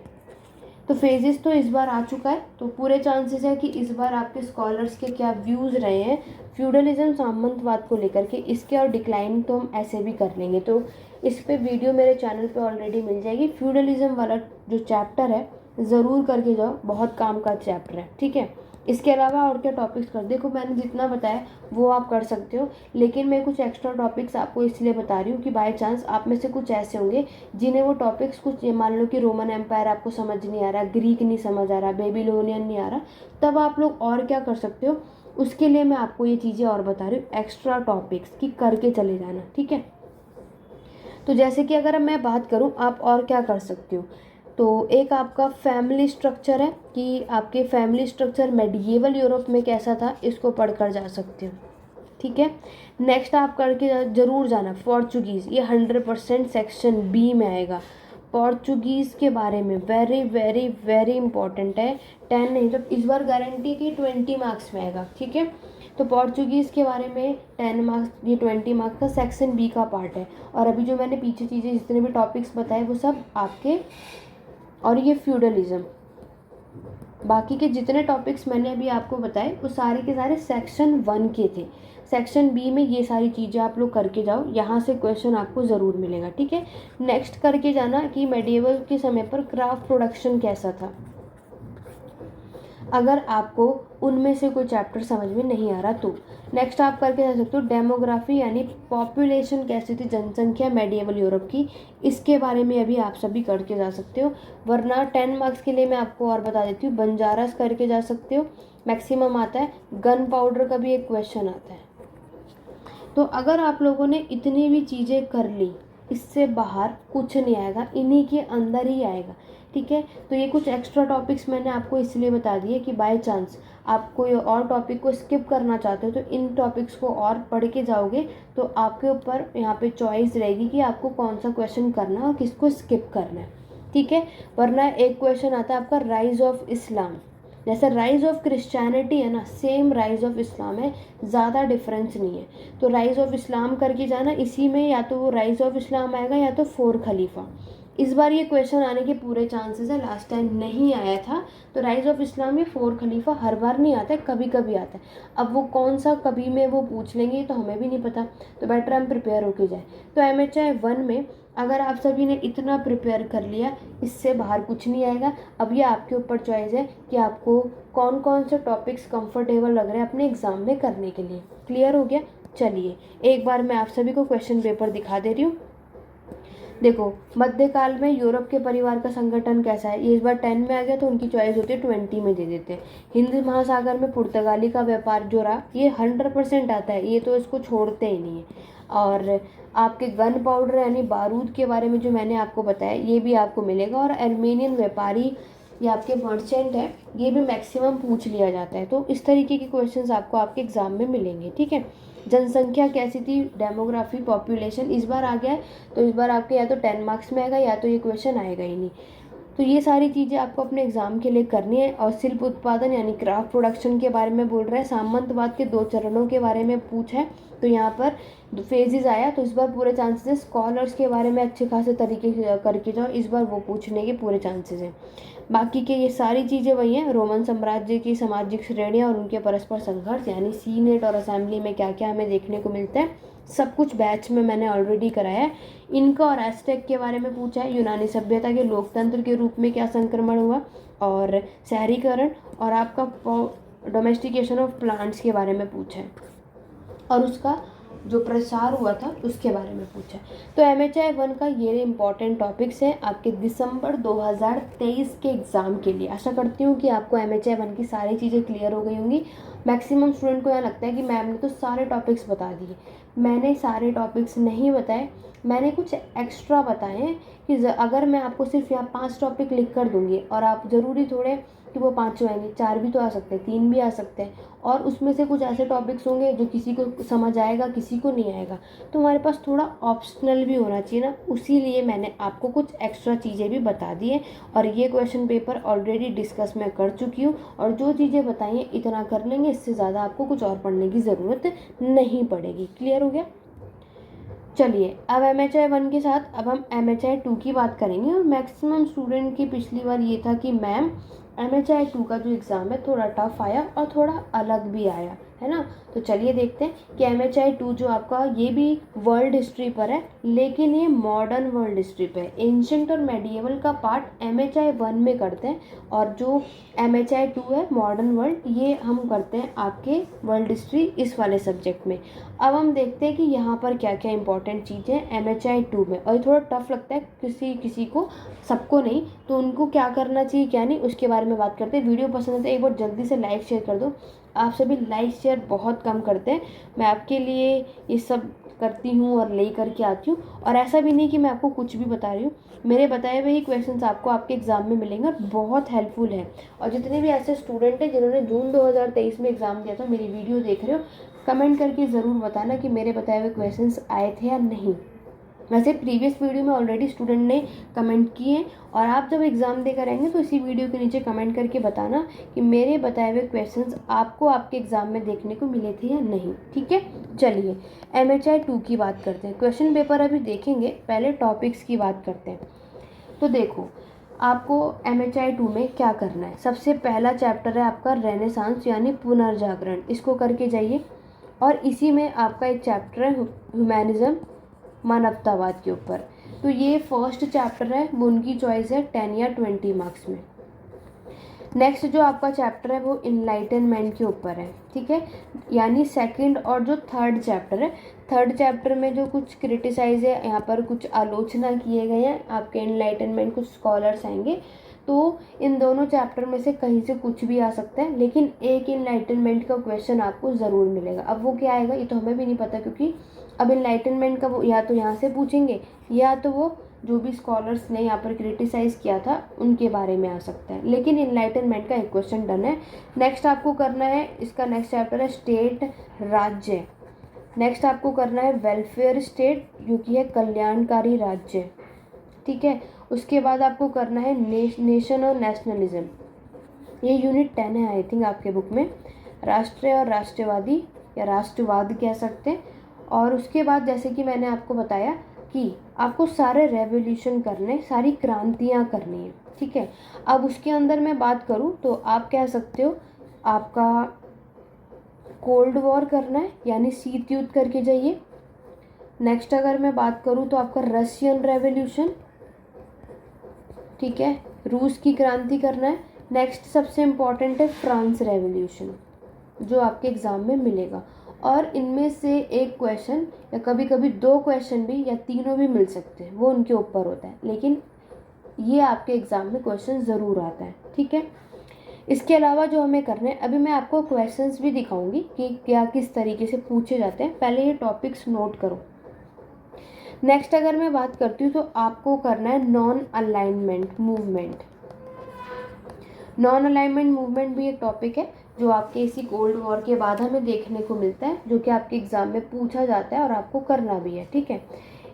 तो फेजेस तो इस बार आ चुका है, तो पूरे चांसेस है कि इस बार आपके स्कॉलर्स के क्या व्यूज़ रहे हैं फ्यूडलिज्म सामंतवाद को लेकर के, इसके और डिक्लाइन तो हम ऐसे भी कर लेंगे। तो इस पे वीडियो मेरे चैनल पे ऑलरेडी मिल जाएगी। फ्यूडलिज्म वाला जो चैप्टर है ज़रूर करके जाओ, बहुत काम का चैप्टर है। ठीक है, इसके अलावा और क्या टॉपिक्स कर, देखो मैंने जितना बताया वो आप कर सकते हो, लेकिन मैं कुछ एक्स्ट्रा टॉपिक्स आपको इसलिए बता रही हूँ कि बाय चांस आप में से कुछ ऐसे होंगे जिन्हें वो टॉपिक्स, कुछ मान लो कि रोमन एम्पायर आपको समझ नहीं आ रहा, ग्रीक नहीं समझ आ रहा, बेबीलोनियन नहीं आ रहा, तब आप लोग और क्या कर सकते हो, उसके लिए मैं आपको ये चीज़ें और बता रही हूँ, एक्स्ट्रा टॉपिक्स की करके चले जाना। ठीक है, तो जैसे कि अगर मैं बात करूँ आप और क्या कर सकते हो, तो एक आपका फैमिली स्ट्रक्चर है कि आपके फैमिली स्ट्रक्चर मेडिएवल यूरोप में कैसा था, इसको पढ़कर जा सकते हो। ठीक है, नेक्स्ट आप करके ज़रूर जाना पोर्चुगीज़, ये 100% सेक्शन बी में आएगा। पोर्चुगीज़ के बारे में वेरी वेरी वेरी इंपॉर्टेंट है, 10 नहीं तो इस बार गारंटी की 20 मार्क्स में आएगा। ठीक है, तो पोर्चुगीज़ के बारे में 10 मार्क्स, ये 20 मार्क्स का सेक्शन बी का पार्ट है। और अभी जो मैंने पीछे चीज़ें जितने भी टॉपिक्स बताए वो सब आपके, और ये फ्यूडलिज्म, बाकी के जितने टॉपिक्स मैंने अभी आपको बताए वो सारे के सारे सेक्शन 1 के थे। सेक्शन बी में ये सारी चीज़ें आप लोग करके जाओ, यहाँ से क्वेश्चन आपको ज़रूर मिलेगा। ठीक है, नेक्स्ट करके जाना कि मेडिएवल के समय पर क्राफ्ट प्रोडक्शन कैसा था। अगर आपको उनमें से कोई चैप्टर समझ में नहीं आ रहा तो नेक्स्ट आप करके जा सकते हो डेमोग्राफी, यानी पॉपुलेशन कैसी थी, जनसंख्या मेडिएवल यूरोप की, इसके बारे में अभी आप सभी करके जा सकते हो। वरना 10 मार्क्स के लिए मैं आपको और बता देती हूँ, बंजारास करके जा सकते हो, मैक्सिमम आता है। गन पाउडर का भी एक क्वेश्चन आता है। तो अगर आप लोगों ने इतनी भी चीज़ें कर ली, इससे बाहर कुछ नहीं आएगा, इन्हीं के अंदर ही आएगा। ठीक है, तो ये कुछ एक्स्ट्रा टॉपिक्स मैंने आपको इसलिए बता दिए कि बाय चांस आप कोई और टॉपिक को स्किप करना चाहते हो तो इन टॉपिक्स को और पढ़ के जाओगे तो आपके ऊपर यहाँ पे चॉइस रहेगी कि आपको कौन सा क्वेश्चन करना है और किसको स्किप करना है। ठीक है, वरना एक क्वेश्चन आता है आपका राइज ऑफ इस्लाम, जैसे राइज ऑफ क्रिश्चियनिटी है ना, सेम राइज ऑफ इस्लाम है, ज़्यादा डिफरेंस नहीं है। तो राइज ऑफ इस्लाम करके जाना, इसी में या तो वो राइज ऑफ इस्लाम आएगा या तो 4 खलीफा। इस बार ये क्वेश्चन आने के पूरे चांसेस है, लास्ट टाइम नहीं आया था। तो राइज ऑफ इस्लाम में 4 खलीफा हर बार नहीं आता है, कभी कभी आता है। अब वो कौन सा कभी में वो पूछ लेंगे तो हमें भी नहीं पता, तो बेटर हम प्रिपेयर होके जाए। तो MHI 1 में अगर आप सभी ने इतना प्रिपेयर कर लिया, इससे बाहर कुछ नहीं आएगा। अब ये आपके ऊपर चॉइस है कि आपको कौन कौन से टॉपिक्स कंफर्टेबल लग रहे हैं अपने एग्ज़ाम में करने के लिए। क्लियर हो गया? चलिए एक बार मैं आप सभी को क्वेश्चन पेपर दिखा दे रही हूँ। देखो, मध्यकाल में यूरोप के परिवार का संगठन कैसा है, ये इस बार 10 में आ गया तो उनकी चॉइस होती है 20 में दे देते हैं। हिंद महासागर में पुर्तगाली का व्यापार जो रहा, ये 100% आता है, ये तो इसको छोड़ते ही नहीं है। और आपके गन पाउडर यानी बारूद के बारे में जो मैंने आपको बताया, ये भी आपको मिलेगा। और अर्मेनियन व्यापारी, ये आपके मर्चेंट है, ये भी मैक्सिमम पूछ लिया जाता है। तो इस तरीके के क्वेश्चंस आपको आपके एग्जाम में मिलेंगे। ठीक है, जनसंख्या कैसी थी, डेमोग्राफी, पॉपुलेशन इस बार आ गया है, तो इस बार आपके या तो 10 मार्क्स में आएगा या तो ये क्वेश्चन आएगा ही नहीं। तो ये सारी चीज़ें आपको अपने एग्जाम के लिए करनी है। और शिल्प उत्पादन यानी क्राफ्ट प्रोडक्शन के बारे में बोल रहे हैं, सामंतवाद के 2 चरणों के बारे में पूछा है, तो यहाँ पर फेजेस आया, तो इस बार पूरे चांसेस है। स्कॉलर्स के बारे में अच्छे खासे तरीके से करके जाओ, इस बार वो पूछने के पूरे चांसेस हैं। बाकी के ये सारी चीज़ें वही हैं, रोमन साम्राज्य की सामाजिक श्रेणियाँ और उनके परस्पर संघर्ष, यानी सीनेट और असेंबली में क्या क्या हमें देखने को मिलता है, सब कुछ बैच में मैंने ऑलरेडी कराया है। इनका और एस्टेक के बारे में पूछा है, यूनानी सभ्यता के लोकतंत्र के रूप में क्या संक्रमण हुआ, और शहरीकरण, और आपका डोमेस्टिकेशन ऑफ प्लांट्स के बारे में पूछा है, और उसका जो प्रसार हुआ था उसके बारे में पूछा है। तो MHI 1 का ये इंपॉर्टेंट टॉपिक्स है आपके दिसंबर 2023 के एग्ज़ाम के लिए। आशा करती हूँ कि आपको MHI 1 की सारी चीज़ें क्लियर हो गई होंगी। मैक्सिमम स्टूडेंट को यहाँ लगता है कि मैम ने तो सारे टॉपिक्स बता दिए। मैंने सारे टॉपिक्स नहीं बताए, मैंने कुछ एक्स्ट्रा बताए हैं कि अगर मैं आपको सिर्फ यहाँ 5 टॉपिक लिख कर दूँगी, और आप ज़रूरी थोड़े कि वो 5 आएंगे, 4 भी तो आ सकते हैं, 3 भी आ सकते हैं, और उसमें से कुछ ऐसे टॉपिक्स होंगे जो किसी को समझ आएगा, किसी को नहीं आएगा, तो हमारे पास थोड़ा ऑप्शनल भी होना चाहिए ना। उसीलिए मैंने आपको कुछ एक्स्ट्रा चीज़ें भी बता दी हैं, और ये क्वेश्चन पेपर ऑलरेडी डिस्कस मैं कर चुकी हूँ, और जो चीज़ें बताई हैं इतना कर लेंगे, इससे ज़्यादा आपको कुछ और पढ़ने की ज़रूरत नहीं पड़ेगी। क्लियर हो गया? चलिए अब MHI 1 के साथ अब हम MHI 2 की बात करेंगे। और मैक्सिमम स्टूडेंट की पिछली बार ये था कि मैम MHI 2 का जो एग्ज़ाम है थोड़ा टफ आया और थोड़ा अलग भी आया है ना। तो चलिए देखते हैं कि MHI 2 जो आपका, ये भी वर्ल्ड हिस्ट्री पर है, लेकिन ये मॉडर्न वर्ल्ड हिस्ट्री पे है। एंशंट और मेडिएवल का पार्ट MHI 1 में करते हैं, और जो MHI 2 है मॉडर्न वर्ल्ड, ये हम करते हैं आपके वर्ल्ड हिस्ट्री इस वाले सब्जेक्ट में। अब हम देखते हैं कि यहाँ पर क्या क्या इंपॉर्टेंट चीज़ें MHI 2 में, और ये थोड़ा टफ लगता है किसी किसी को, सबको नहीं, तो उनको क्या करना चाहिए क्या नहीं, उसके बारे में बात करते हैं। वीडियो पसंद है तो एक बार जल्दी से लाइक शेयर कर दो। आप सभी लाइक शेयर बहुत कम करते हैं, मैं आपके लिए ये सब करती हूँ और ले करके आती हूँ। और ऐसा भी नहीं कि मैं आपको कुछ भी बता रही हूँ, मेरे बताए हुए ही क्वेश्चंस आपको आपके एग्ज़ाम में मिलेंगे और बहुत हेल्पफुल है। और जितने भी ऐसे स्टूडेंट हैं जिन्होंने जून 2023 में एग्ज़ाम दिया था, मेरी वीडियो देख रहे हो, कमेंट करके ज़रूर बताना कि मेरे बताए हुए क्वेश्चंस आए थे या नहीं। वैसे प्रीवियस वीडियो में ऑलरेडी स्टूडेंट ने कमेंट किए हैं, और आप जब एग्ज़ाम देकर आएंगे तो इसी वीडियो के नीचे कमेंट करके बताना कि मेरे बताए हुए क्वेश्चंस आपको आपके एग्ज़ाम में देखने को मिले थे या नहीं। ठीक है, चलिए MHI 2 की बात करते हैं। क्वेश्चन पेपर अभी देखेंगे, पहले टॉपिक्स की बात करते हैं। तो देखो, आपको MHI 2 में क्या करना है। सबसे पहला चैप्टर है आपका रेनेसांस यानी पुनर्जागरण, इसको करके जाइए। और इसी में आपका एक चैप्टर है ह्यूमैनिज्म, मानवतावाद के ऊपर। तो ये फर्स्ट चैप्टर है, वो उनकी चॉइस है 10 या 20 मार्क्स में। नेक्स्ट जो आपका चैप्टर है वो इनलाइटनमेंट के ऊपर है। ठीक है, यानी सेकंड और जो थर्ड चैप्टर है, थर्ड चैप्टर में जो कुछ क्रिटिसाइज है, यहाँ पर कुछ आलोचना किए गए हैं आपके इनलाइटनमेंट, कुछ स्कॉलर्स आएंगे, तो इन दोनों चैप्टर में से कहीं से कुछ भी आ सकता है, लेकिन एक इनलाइटनमेंट का क्वेश्चन आपको ज़रूर मिलेगा। अब वो क्या आएगा ये तो हमें भी नहीं पता, क्योंकि अब इनलाइटनमेंट का वो या तो यहाँ से पूछेंगे, या तो वो जो भी स्कॉलर्स ने यहाँ पर क्रिटिसाइज़ किया था उनके बारे में आ सकता है। लेकिन इनलाइटनमेंट का एक क्वेश्चन डन है। नेक्स्ट आपको करना है, इसका नेक्स्ट चैप्टर है स्टेट, राज्य। नेक्स्ट आपको करना है वेलफेयर स्टेट, जो कि है कल्याणकारी राज्य। ठीक है, उसके बाद आपको करना है नेशन और नेशनलिज्म, ये यूनिट 10 है आई थिंक आपके बुक में। राष्ट्रीय और राष्ट्रवादी या राष्ट्रवाद कह सकते हैं। और उसके बाद जैसे कि मैंने आपको बताया कि आपको सारे रेवोल्यूशन करने, सारी क्रांतियाँ करनी है, ठीक है। अब उसके अंदर मैं बात करूँ तो आप कह सकते हो आपका कोल्ड वॉर करना है, यानी शीत युद्ध करके जाइए। नेक्स्ट अगर मैं बात करूँ तो आपका रशियन रेवोल्यूशन, ठीक है, रूस की क्रांति करना है। नेक्स्ट सबसे इम्पॉर्टेंट है फ्रांस रेवोल्यूशन, जो आपके एग्ज़ाम में मिलेगा। और इनमें से एक क्वेश्चन या कभी कभी दो क्वेश्चन भी या तीनों भी मिल सकते हैं, वो उनके ऊपर होता है, लेकिन ये आपके एग्ज़ाम में क्वेश्चन ज़रूर आता है, ठीक है। इसके अलावा जो हमें करना है, अभी मैं आपको क्वेश्चंस भी दिखाऊंगी कि क्या किस तरीके से पूछे जाते हैं, पहले ये टॉपिक्स नोट करो। नेक्स्ट अगर मैं बात करती हूँ तो आपको करना है non alignment movement. Non alignment movement भी एक टॉपिक है जो आपके इसी कोल्ड वॉर के बाद हमें देखने को मिलता है, जो कि आपके एग्ज़ाम में पूछा जाता है और आपको करना भी है, ठीक है।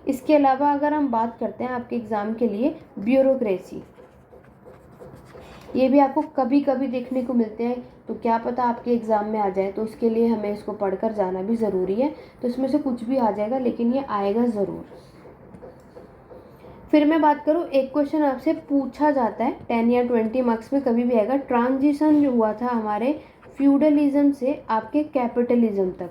इसके अलावा अगर हम बात करते हैं आपके एग्ज़ाम के लिए ब्यूरोक्रेसी, ये भी आपको कभी कभी देखने को मिलते हैं, तो क्या पता आपके एग्ज़ाम में आ जाए, तो उसके लिए हमें इसको पढ़कर जाना भी ज़रूरी है। तो इसमें से कुछ भी आ जाएगा, लेकिन ये आएगा ज़रूर। फिर मैं बात करूँ, एक क्वेश्चन आपसे पूछा जाता है 10 या 20 मार्क्स में कभी भी आएगा, ट्रांजिशन जो हुआ था हमारे फ्यूडलिज्म से आपके कैपिटलिज्म तक,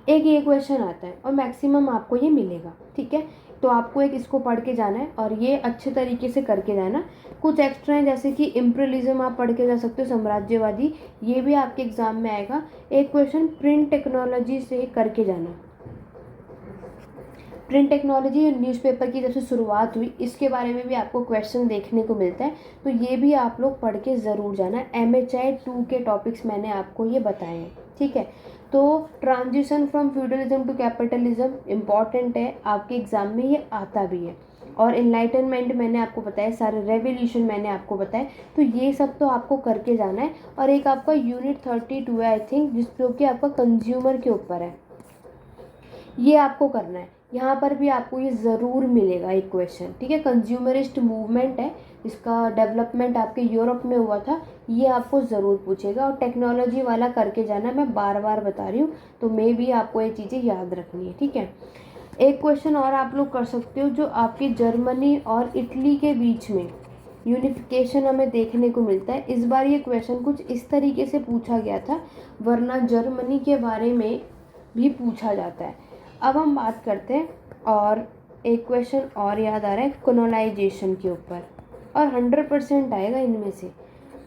एक ये क्वेश्चन आता है और मैक्सिमम आपको ये मिलेगा, ठीक है। तो आपको एक इसको पढ़ के जाना है और ये अच्छे तरीके से करके जाना। कुछ एक्स्ट्रा है जैसे कि इम्पीरियलिज्म आप पढ़ के जा सकते हो, साम्राज्यवादी, ये भी आपके एग्जाम में आएगा। एक क्वेश्चन प्रिंट टेक्नोलॉजी से करके जाना। प्रिंट टेक्नोलॉजी न्यूज़पेपर की जब से शुरुआत हुई, इसके बारे में भी आपको क्वेश्चन देखने को मिलता है, तो ये भी आप लोग पढ़ के ज़रूर जाना। MHI 2 के टॉपिक्स मैंने आपको ये बताए हैं, ठीक है। तो transition from feudalism to capitalism important है, आपके एग्ज़ाम में ये आता भी है। और इनलाइटनमेंट मैंने आपको बताया, सारे रेवोल्यूशन मैंने आपको बताया, तो ये सब तो आपको करके जाना है। और एक आपका यूनिट 32 है आई थिंक, जो कि आपका कंज्यूमर के ऊपर है, ये आपको करना है। यहाँ पर भी आपको ये ज़रूर मिलेगा एक क्वेश्चन, ठीक है। कंज्यूमरिस्ट मूवमेंट है, इसका डेवलपमेंट आपके यूरोप में हुआ था, ये आपको ज़रूर पूछेगा। और टेक्नोलॉजी वाला करके जाना, मैं बार बार बता रही हूँ, तो मे भी आपको ये चीज़ें याद रखनी है, ठीक है। एक क्वेश्चन और आप लोग कर सकते हो, जो आपकी जर्मनी और इटली के बीच में यूनिफिकेशन हमें देखने को मिलता है। इस बार ये क्वेश्चन कुछ इस तरीके से पूछा गया था, वरना जर्मनी के बारे में भी पूछा जाता है। अब हम बात करते हैं, और एक क्वेश्चन और याद आ रहा है कॉलोनाइजेशन के ऊपर, और 100% आएगा इनमें से,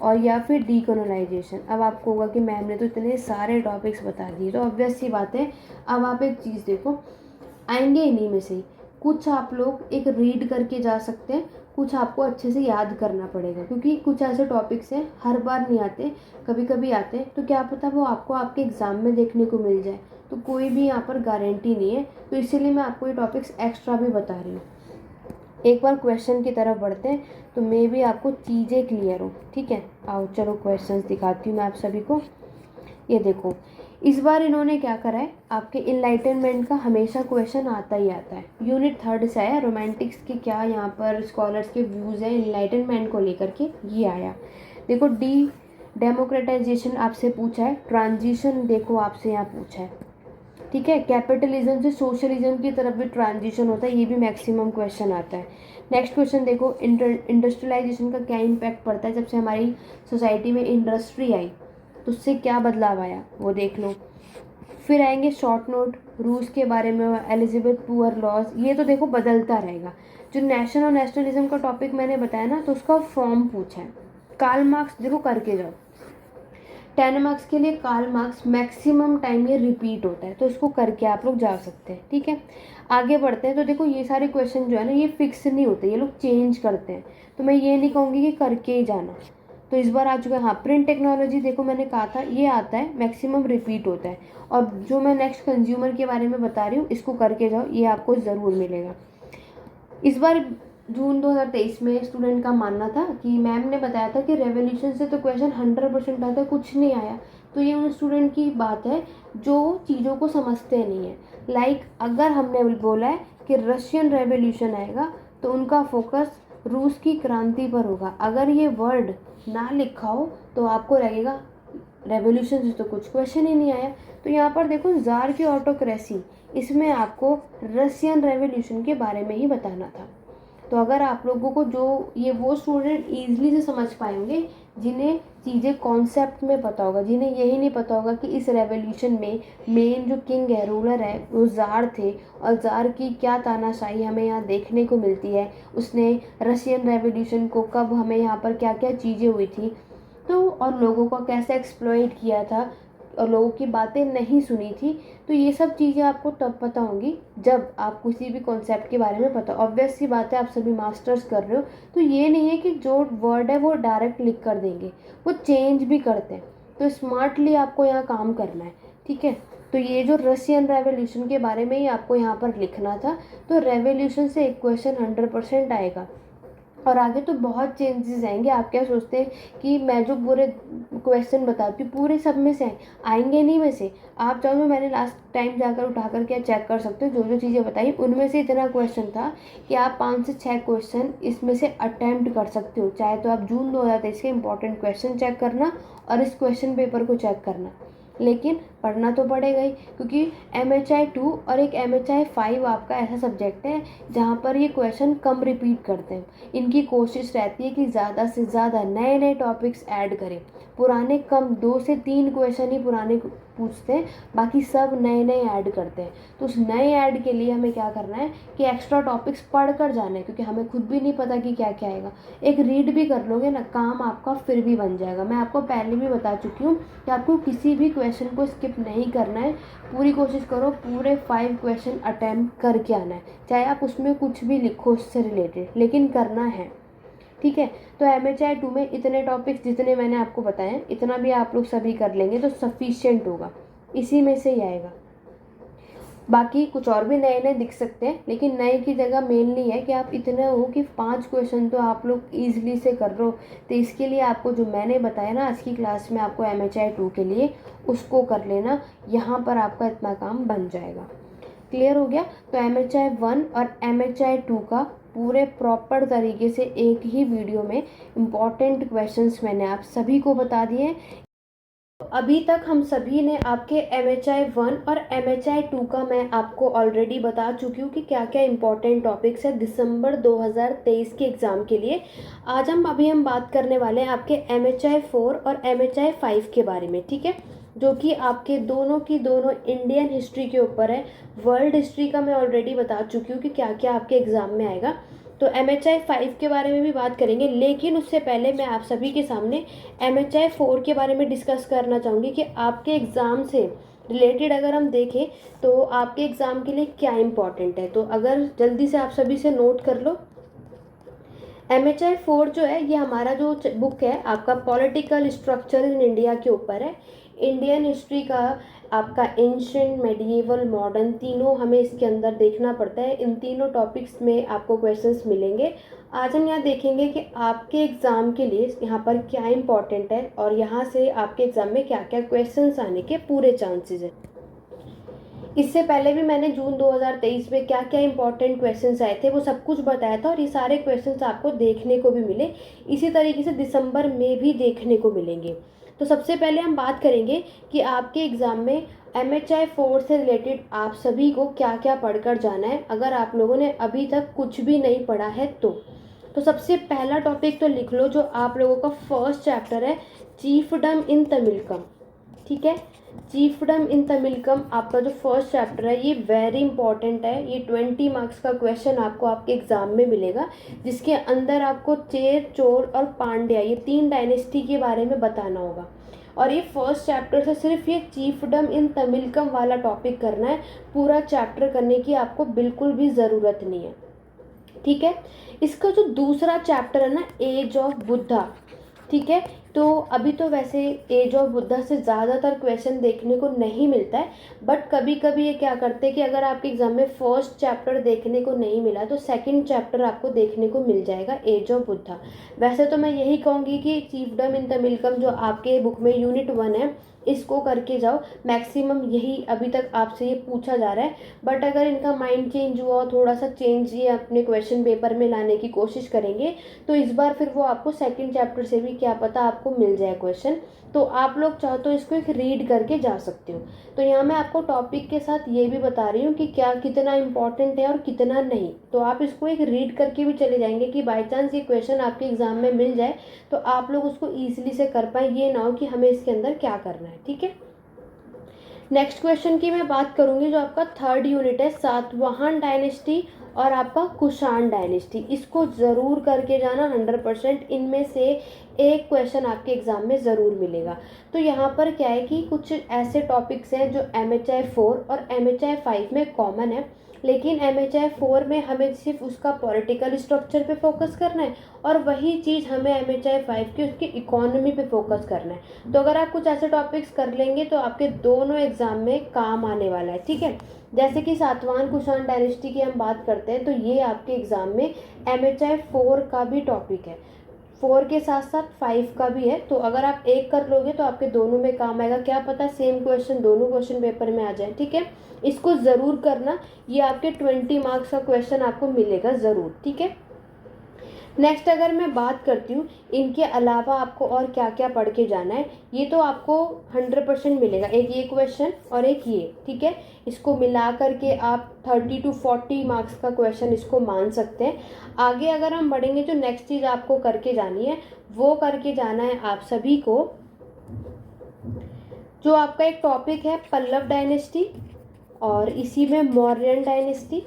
और या फिर डीकोलोनाइजेशन। अब आपको होगा कि मैम ने तो इतने सारे टॉपिक्स बता दिए, तो ऑब्वियस सी बात है। अब आप एक चीज़ देखो, आएंगे इन्हीं में से ही कुछ आप लोग एक रीड करके जा सकते हैं, कुछ आपको अच्छे से याद करना पड़ेगा, क्योंकि कुछ ऐसे टॉपिक्स हैं हर बार नहीं आते, कभी कभी आते हैं, तो क्या पता वो आपको आपके एग्ज़ाम में देखने को मिल जाए, तो कोई भी यहाँ पर गारंटी नहीं है। तो इसीलिए मैं आपको ये टॉपिक्स एक्स्ट्रा भी बता रही हूँ। एक बार क्वेश्चन की तरफ बढ़ते हैं, तो मे भी आपको चीज़ें क्लियर हो, ठीक है। आओ चलो क्वेश्चंस दिखाती हूँ मैं आप सभी को। ये देखो, इस बार इन्होंने क्या करा है, आपके इनलाइटनमेंट का हमेशा क्वेश्चन आता ही आता है। यूनिट 3 से आया, रोमांटिक्स के क्या यहाँ पर स्कॉलर्स के व्यूज़ हैं इनलाइटनमेंट को लेकर के, ये आया। देखो डेमोक्रेटाइजेशन आपसे पूछा है, ट्रांजिशन देखो आपसे यहाँ पूछा है, ठीक है। कैपिटलिज्म से सोशलिज्म की तरफ भी ट्रांजिशन होता है, ये भी मैक्सिमम क्वेश्चन आता है। नेक्स्ट क्वेश्चन देखो, इंडस्ट्रियलाइजेशन का क्या इम्पैक्ट पड़ता है, जब से हमारी सोसाइटी में इंडस्ट्री आई तो उससे क्या बदलाव आया, वो देख लो। फिर आएंगे शॉर्ट नोट, रूस के बारे में, एलिजाबेथ पुअर लॉज, ये तो देखो बदलता रहेगा। जो नेशन और नेशनलिज्म का टॉपिक मैंने बताया ना, तो उसका फॉर्म पूछा है। कार्ल मार्क्स देखो करके जाओ, 10 मार्क्स के लिए कार्ल मार्क्स मैक्सिमम टाइम ये रिपीट होता है, तो इसको करके आप लोग जा सकते हैं, ठीक है। आगे बढ़ते हैं, तो देखो ये सारे क्वेश्चन जो है ना, ये फिक्स नहीं होते, ये लोग चेंज करते हैं, तो मैं ये नहीं कहूँगी कि करके ही जाना। तो इस बार आ चुका है, हाँ प्रिंट टेक्नोलॉजी देखो मैंने कहा था ये आता है, मैक्सिमम रिपीट होता है। और जो मैं नेक्स्ट कंज्यूमर के बारे में बता रही हूँ, इसको करके जाओ, ये आपको ज़रूर मिलेगा। इस बार जून 2023 में स्टूडेंट का मानना था कि मैम ने बताया था कि रेवोल्यूशन से तो क्वेश्चन 100% आता है, कुछ नहीं आया। तो ये उन स्टूडेंट की बात है जो चीज़ों को समझते नहीं है। लाइक अगर हमने बोला है कि रशियन रेवोल्यूशन आएगा, तो उनका फोकस रूस की क्रांति पर होगा। अगर ये वर्ड ना लिखा हो तो आपको लगेगा रेवोल्यूशन से तो कुछ क्वेश्चन ही नहीं आया। तो यहाँ पर देखो, ज़ार की ऑटोक्रेसी, इसमें आपको रशियन रेवोल्यूशन के बारे में ही बताना था। तो अगर आप लोगों को जो ये वो स्टूडेंट ईजिली से समझ पाएंगे जिन्हें चीज़ें कॉन्सेप्ट में पता होगा, जिन्हें यही नहीं पता होगा कि इस रेवोल्यूशन में मेन जो किंग है, रूलर है, वो ज़ार थे और ज़ार की क्या तानाशाही हमें यहाँ देखने को मिलती है, उसने रशियन रेवोल्यूशन को कब, हमें यहाँ पर क्या क्या चीज़ें हुई थी, तो और लोगों को कैसे एक्सप्लॉइट किया था और लोगों की बातें नहीं सुनी थी। तो ये सब चीज़ें आपको तब पता होंगी जब आप किसी भी कॉन्सेप्ट के बारे में पता। ऑब्वियस सी बात है, आप सभी मास्टर्स कर रहे हो तो ये नहीं है कि जो वर्ड है वो डायरेक्ट लिख कर देंगे, वो चेंज भी करते हैं। तो स्मार्टली आपको यहाँ काम करना है, ठीक है। तो ये जो रशियन रेवोल्यूशन के बारे में ही आपको यहाँ पर लिखना था। तो रेवोल्यूशन से एक क्वेश्चन 100% आएगा और आगे तो बहुत चेंजेस आएंगे। आप क्या सोचते हैं कि मैं जो पूरे क्वेश्चन बताती हूँ पूरे सब में से आएंगे? नहीं, में से आप चाहो तो मैंने लास्ट टाइम जाकर उठा कर क्या चेक कर सकते हो, जो जो चीज़ें बताई उनमें से इतना क्वेश्चन था कि आप 5 से 6 क्वेश्चन इसमें से अटैम्प्ट कर सकते हो। चाहे तो आप जून 2023 के इंपॉर्टेंट क्वेश्चन चेक करना और इस क्वेश्चन पेपर को चेक करना, लेकिन पढ़ना तो पड़ेगा ही, क्योंकि MHI 2 और एक MHI 5 आपका ऐसा सब्जेक्ट है जहाँ पर ये क्वेश्चन कम रिपीट करते हैं। इनकी कोशिश रहती है कि ज़्यादा से ज़्यादा नए नए टॉपिक्स ऐड करें, पुराने कम 2 से 3 क्वेश्चन ही पुराने पूछते हैं, बाकी सब नए नए ऐड करते हैं। तो उस नए ऐड के लिए हमें क्या करना है कि एक्स्ट्रा टॉपिक्स पढ़ कर जाना है, क्योंकि हमें खुद भी नहीं पता कि क्या क्या आएगा। एक रीड भी कर लोगे ना, काम आपका फिर भी बन जाएगा। मैं आपको पहले भी बता चुकी हूँ कि आपको किसी भी क्वेश्चन को स्किप नहीं करना है, पूरी कोशिश करो पूरे 5 क्वेश्चन अटैम्प्ट करके आना है, चाहे आप उसमें कुछ भी लिखो उससे रिलेटेड, लेकिन करना है, ठीक है। तो MHI 2 में इतने टॉपिक्स जितने मैंने आपको बताए इतना भी आप लोग सभी कर लेंगे तो सफिशिएंट होगा, इसी में से ही आएगा। बाकी कुछ और भी नए नए दिख सकते हैं, लेकिन नए की जगह मेनली है कि आप इतने हो कि 5 क्वेश्चन तो आप लोग ईजिली से कर लो। तो इसके लिए आपको जो मैंने बताया ना आज की क्लास में आपको MHI 2 के लिए, उसको कर लेना, यहाँ पर आपका इतना काम बन जाएगा। क्लियर हो गया? तो MHI 1 और MHI 2 का पूरे प्रॉपर तरीके से एक ही वीडियो में इम्पॉर्टेंट क्वेश्चंस मैंने आप सभी को बता दिए हैं। अभी तक हम सभी ने आपके MHI 1 और MHI 2 का मैं आपको ऑलरेडी बता चुकी हूँ कि क्या क्या इंपॉर्टेंट टॉपिक्स है दिसंबर 2023 के एग्ज़ाम के लिए। आज हम बात करने वाले हैं आपके MHI 4 और MHI 5 के बारे में, ठीक है, जो कि आपके दोनों की दोनों इंडियन हिस्ट्री के ऊपर है। वर्ल्ड हिस्ट्री का मैं ऑलरेडी बता चुकी हूँ कि क्या क्या आपके एग्ज़ाम में आएगा। तो MHI 5 के बारे में भी बात करेंगे, लेकिन उससे पहले मैं आप सभी के सामने MHI 4 के बारे में डिस्कस करना चाहूँगी कि आपके एग्ज़ाम से रिलेटेड अगर हम देखें तो आपके एग्ज़ाम के लिए क्या इम्पोर्टेंट है। तो अगर जल्दी से आप सभी से नोट कर लो, MHI 4 जो है ये हमारा जो बुक है आपका पॉलिटिकल स्ट्रक्चर इन इंडिया के ऊपर है। इंडियन हिस्ट्री का आपका एंशिएंट, मेडिएवल, मॉडर्न, तीनों हमें इसके अंदर देखना पड़ता है। इन तीनों टॉपिक्स में आपको क्वेश्चंस मिलेंगे। आज हम यहाँ देखेंगे कि आपके एग्ज़ाम के लिए यहाँ पर क्या इंपॉर्टेंट है और यहाँ से आपके एग्ज़ाम में क्या क्या क्वेश्चंस आने के पूरे चांसेस हैं। इससे पहले भी मैंने जून 2023 में क्या क्या इंपॉर्टेंट क्वेश्चंस आए थे वो सब कुछ बताया था और ये सारे क्वेश्चंस आपको देखने को भी मिले। इसी तरीके से दिसंबर में भी देखने को मिलेंगे। तो सबसे पहले हम बात करेंगे कि आपके एग्ज़ाम में MHI 4 से रिलेटेड आप सभी को क्या क्या पढ़कर जाना है, अगर आप लोगों ने अभी तक कुछ भी नहीं पढ़ा है तो सबसे पहला टॉपिक तो लिख लो जो आप लोगों का फर्स्ट चैप्टर है, चीफडम इन तमिलकम, ठीक है। चीफडम इन तमिलकम आपका जो फर्स्ट चैप्टर है ये वेरी इंपॉर्टेंट है। ये 20 मार्क्स का क्वेश्चन आपको आपके एग्जाम में मिलेगा, जिसके अंदर आपको चेर, चोल और पांड्या ये 3 डायनेस्टी के बारे में बताना होगा। और ये फर्स्ट चैप्टर से सिर्फ ये चीफडम इन तमिलकम वाला टॉपिक करना है, पूरा चैप्टर करने की आपको बिल्कुल भी ज़रूरत नहीं है, ठीक है। इसका जो दूसरा चैप्टर है ना, एज ऑफ बुद्धा, ठीक है। तो अभी तो वैसे एज ऑफ बुद्धा से ज़्यादातर क्वेश्चन देखने को नहीं मिलता है, बट कभी कभी ये क्या करते हैं कि अगर आपके एग्जाम में फर्स्ट चैप्टर देखने को नहीं मिला तो सेकंड चैप्टर आपको देखने को मिल जाएगा, एज ऑफ बुद्धा। वैसे तो मैं यही कहूँगी कि चीफडम इन तमिलकम जो आपके बुक में यूनिट 1 है इसको करके जाओ, मैक्सिमम यही अभी तक आपसे ये पूछा जा रहा है। बट अगर इनका माइंड चेंज हुआ, थोड़ा सा चेंज ये अपने क्वेश्चन पेपर में लाने की कोशिश करेंगे तो इस बार फिर वो आपको सेकंड चैप्टर से भी क्या पता आपको मिल जाए क्वेश्चन, तो आप लोग चाहो तो इसको एक रीड करके जा सकते हो। तो यहाँ मैं आपको टॉपिक के साथ ये भी बता रही हूँ कि क्या कितना इंपॉर्टेंट है और कितना नहीं, तो आप इसको एक रीड करके भी चले जाएंगे कि बाई चांस ये क्वेश्चन आपके एग्जाम में मिल जाए तो आप लोग उसको ईजिली से कर पाए, ये ना हो कि हमें इसके अंदर क्या करना है। ठीक है, नेक्स्ट क्वेश्चन की मैं बात करूंगी जो आपका थर्ड यूनिट है, सातवाहन डायनेस्टी और आपका कुषाण डायनेस्टी। इसको ज़रूर करके जाना 100%, इनमें से एक क्वेश्चन आपके एग्जाम में ज़रूर मिलेगा। तो यहाँ पर क्या है कि कुछ ऐसे टॉपिक्स हैं जो MHI 4 और MHI 5 में कॉमन है, लेकिन MHI 4 में हमें सिर्फ उसका पॉलिटिकल स्ट्रक्चर पे फोकस करना है और वही चीज़ हमें MHI 5 की उसकी इकोनॉमी पे फोकस करना है। तो अगर आप कुछ ऐसे टॉपिक्स कर लेंगे तो आपके दोनों एग्जाम में काम आने वाला है। ठीक है, जैसे कि सातवाहन कुषाण डायनेस्टी की हम बात करते हैं तो ये आपके एग्जाम में MHI 4 का भी टॉपिक है, 4 के साथ साथ 5 का भी है। तो अगर आप एक कर लोगे तो आपके दोनों में काम आएगा, क्या पता सेम क्वेश्चन दोनों क्वेश्चन पेपर में आ जाए। ठीक है, इसको ज़रूर करना, ये आपके 20 मार्क्स का क्वेश्चन आपको मिलेगा ज़रूर। ठीक है, नेक्स्ट अगर मैं बात करती हूँ इनके अलावा आपको और क्या क्या पढ़ के जाना है, ये तो आपको 100% मिलेगा, एक ये क्वेश्चन और एक ये। ठीक है, इसको मिला करके आप 30 to 40 मार्क्स का क्वेश्चन इसको मान सकते हैं। आगे अगर हम बढ़ेंगे जो नेक्स्ट चीज़ आपको करके जानी है वो करके जाना है आप सभी को, जो आपका एक टॉपिक है पल्लव डायनेस्टी और इसी में मौर्यन डायनेस्टी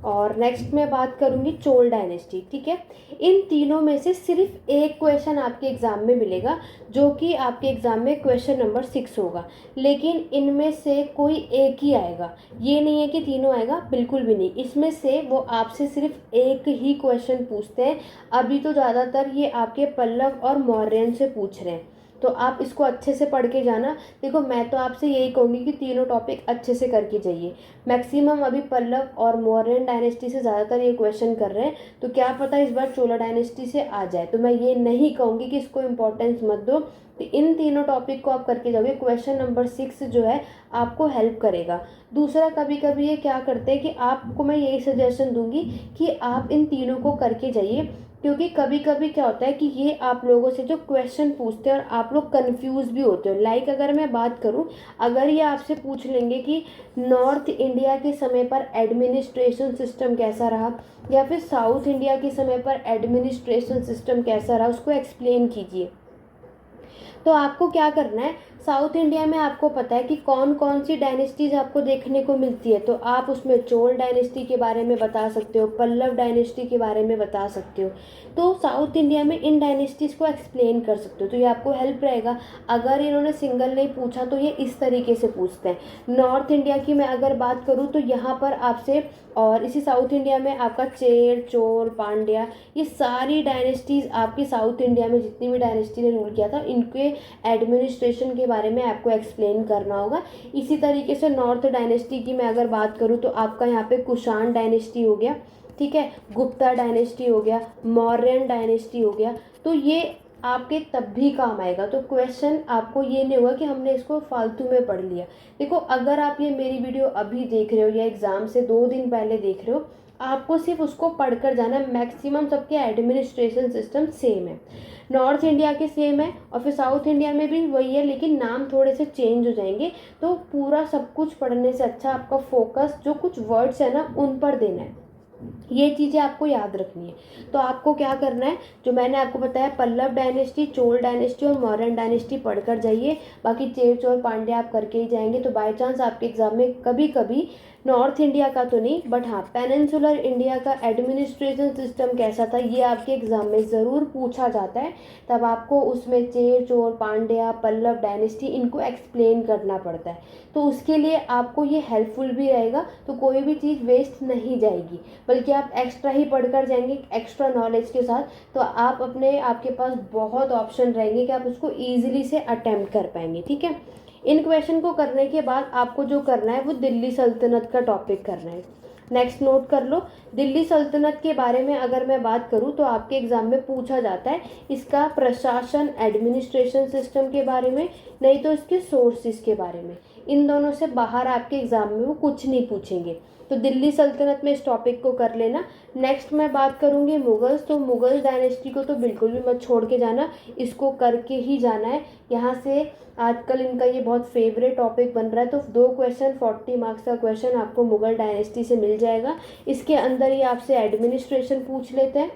और नेक्स्ट मैं बात करूंगी चोल डायनेस्टी। ठीक है, इन तीनों में से सिर्फ एक क्वेश्चन आपके एग्जाम में मिलेगा जो कि आपके एग्जाम में क्वेश्चन नंबर 6 होगा, लेकिन इनमें से कोई एक ही आएगा, ये नहीं है कि तीनों आएगा, बिल्कुल भी नहीं। इसमें से वो आपसे सिर्फ एक ही क्वेश्चन पूछते हैं। अभी तो ज़्यादातर ये आपके पल्लव और मौर्यन से पूछ रहे हैं, तो आप इसको अच्छे से पढ़ के जाना। देखो मैं तो आपसे यही कहूँगी कि तीनों टॉपिक अच्छे से करके जाइए। मैक्सिमम अभी पल्लव और मौर्यन डायनेस्टी से ज़्यादातर ये क्वेश्चन कर रहे हैं, तो क्या पता इस बार चोला डायनेस्टी से आ जाए। तो मैं ये नहीं कहूँगी कि इसको इम्पोर्टेंस मत दो, तो इन तीनों टॉपिक को आप करके जाओगे। क्वेश्चन नंबर 6 जो है आपको हेल्प करेगा। दूसरा, कभी कभी ये क्या करते हैं कि आपको मैं यही सजेशन दूंगी कि आप इन तीनों को करके जाइए, क्योंकि कभी कभी क्या होता है कि ये आप लोगों से जो क्वेश्चन पूछते हैं और आप लोग कंफ्यूज भी होते हो। लाइक अगर मैं बात करूं, अगर ये आपसे पूछ लेंगे कि नॉर्थ इंडिया के समय पर एडमिनिस्ट्रेशन सिस्टम कैसा रहा या फिर साउथ इंडिया के समय पर एडमिनिस्ट्रेशन सिस्टम कैसा रहा, उसको एक्सप्लेन कीजिए। तो आपको क्या करना है, साउथ इंडिया में आपको पता है कि कौन कौन सी डायनेस्टीज आपको देखने को मिलती है, तो आप उसमें चोल डायनेस्टी के बारे में बता सकते हो, पल्लव डायनेस्टी के बारे में बता सकते हो। तो साउथ इंडिया में इन डायनेस्टीज़ को एक्सप्लेन कर सकते हो, तो ये आपको हेल्प रहेगा। अगर इन्होंने सिंगल नहीं पूछा तो ये इस तरीके से पूछते हैं। नॉर्थ इंडिया की मैं अगर बात करूँ तो यहाँ पर आपसे, और इसी साउथ इंडिया में आपका चेर, चोल, पांड्या, ये सारी डायनेस्टीज़ आपकी साउथ इंडिया में जितनी भी डायनेस्टी ने रूल किया था इनके एडमिनिस्ट्रेशन के बारे में आपको एक्सप्लेन करना होगा। इसी तरीके से नॉर्थ डायनेस्टी की मैं अगर बात करूँ तो आपका यहाँ पे कुषाण डायनेस्टी हो गया, ठीक है, गुप्ता डायनेस्टी हो गया, मौर्यन डायनेस्टी हो गया। तो ये आपके तब भी काम आएगा। तो क्वेश्चन आपको ये नहीं होगा कि हमने इसको फालतू में पढ़ लिया। देखो अगर आप ये मेरी वीडियो अभी देख रहे हो या एग्ज़ाम से 2 दिन पहले देख रहे हो, आपको सिर्फ उसको पढ़कर जाना। मैक्सिमम सबके एडमिनिस्ट्रेशन सिस्टम सेम है, नॉर्थ इंडिया के सेम है और फिर साउथ इंडिया में भी वही है, लेकिन नाम थोड़े से चेंज हो जाएंगे। तो पूरा सब कुछ पढ़ने से अच्छा आपका फोकस जो कुछ वर्ड्स है ना उन पर देना है, ये चीज़ें आपको याद रखनी है। तो आपको क्या करना है, जो मैंने आपको बताया पल्लव डायनेस्टी, चोल डायनेस्टी और मौर्यन डायनेस्टी पढ़कर जाइए। बाकी चेर, चोल, पांड्या आप करके ही जाएंगे। तो बाय चांस आपके एग्जाम में कभी कभी नॉर्थ इंडिया का तो नहीं बट हाँ पेनिनसुलर इंडिया का एडमिनिस्ट्रेशन सिस्टम कैसा था ये आपके एग्जाम में ज़रूर पूछा जाता है। तब आपको उसमें चेर, चोल, पांड्या, पल्लव डायनेस्टी इनको एक्सप्लेन करना पड़ता है। तो उसके लिए आपको ये हेल्पफुल भी रहेगा। तो कोई भी चीज़ वेस्ट नहीं जाएगी, बल्कि आप एक्स्ट्रा ही पढ़कर जाएंगे एक्स्ट्रा नॉलेज के साथ। तो आप आपके पास बहुत ऑप्शन रहेंगे कि आप उसको ईजिली से अटेम्प्ट कर पाएंगे। ठीक है, इन क्वेश्चन को करने के बाद आपको जो करना है वो दिल्ली सल्तनत का टॉपिक करना है। नेक्स्ट नोट कर लो, दिल्ली सल्तनत के बारे में अगर मैं बात करूं तो आपके एग्जाम में पूछा जाता है इसका प्रशासन, एडमिनिस्ट्रेशन सिस्टम के बारे में, नहीं तो इसके सोर्सेज के बारे में। इन दोनों से बाहर आपके एग्जाम में वो कुछ नहीं पूछेंगे। तो दिल्ली सल्तनत में इस टॉपिक को कर लेना। नेक्स्ट मैं बात करूँगी मुगल्स। तो मुगल डायनेस्टी को तो बिल्कुल भी मत छोड़ के जाना, इसको करके ही जाना है। यहाँ से आजकल इनका ये बहुत फेवरेट टॉपिक बन रहा है। तो 2 क्वेश्चन 40 मार्क्स का क्वेश्चन आपको मुगल डायनेस्टी से मिल जाएगा। इसके अंदर ही आपसे एडमिनिस्ट्रेशन पूछ लेते हैं।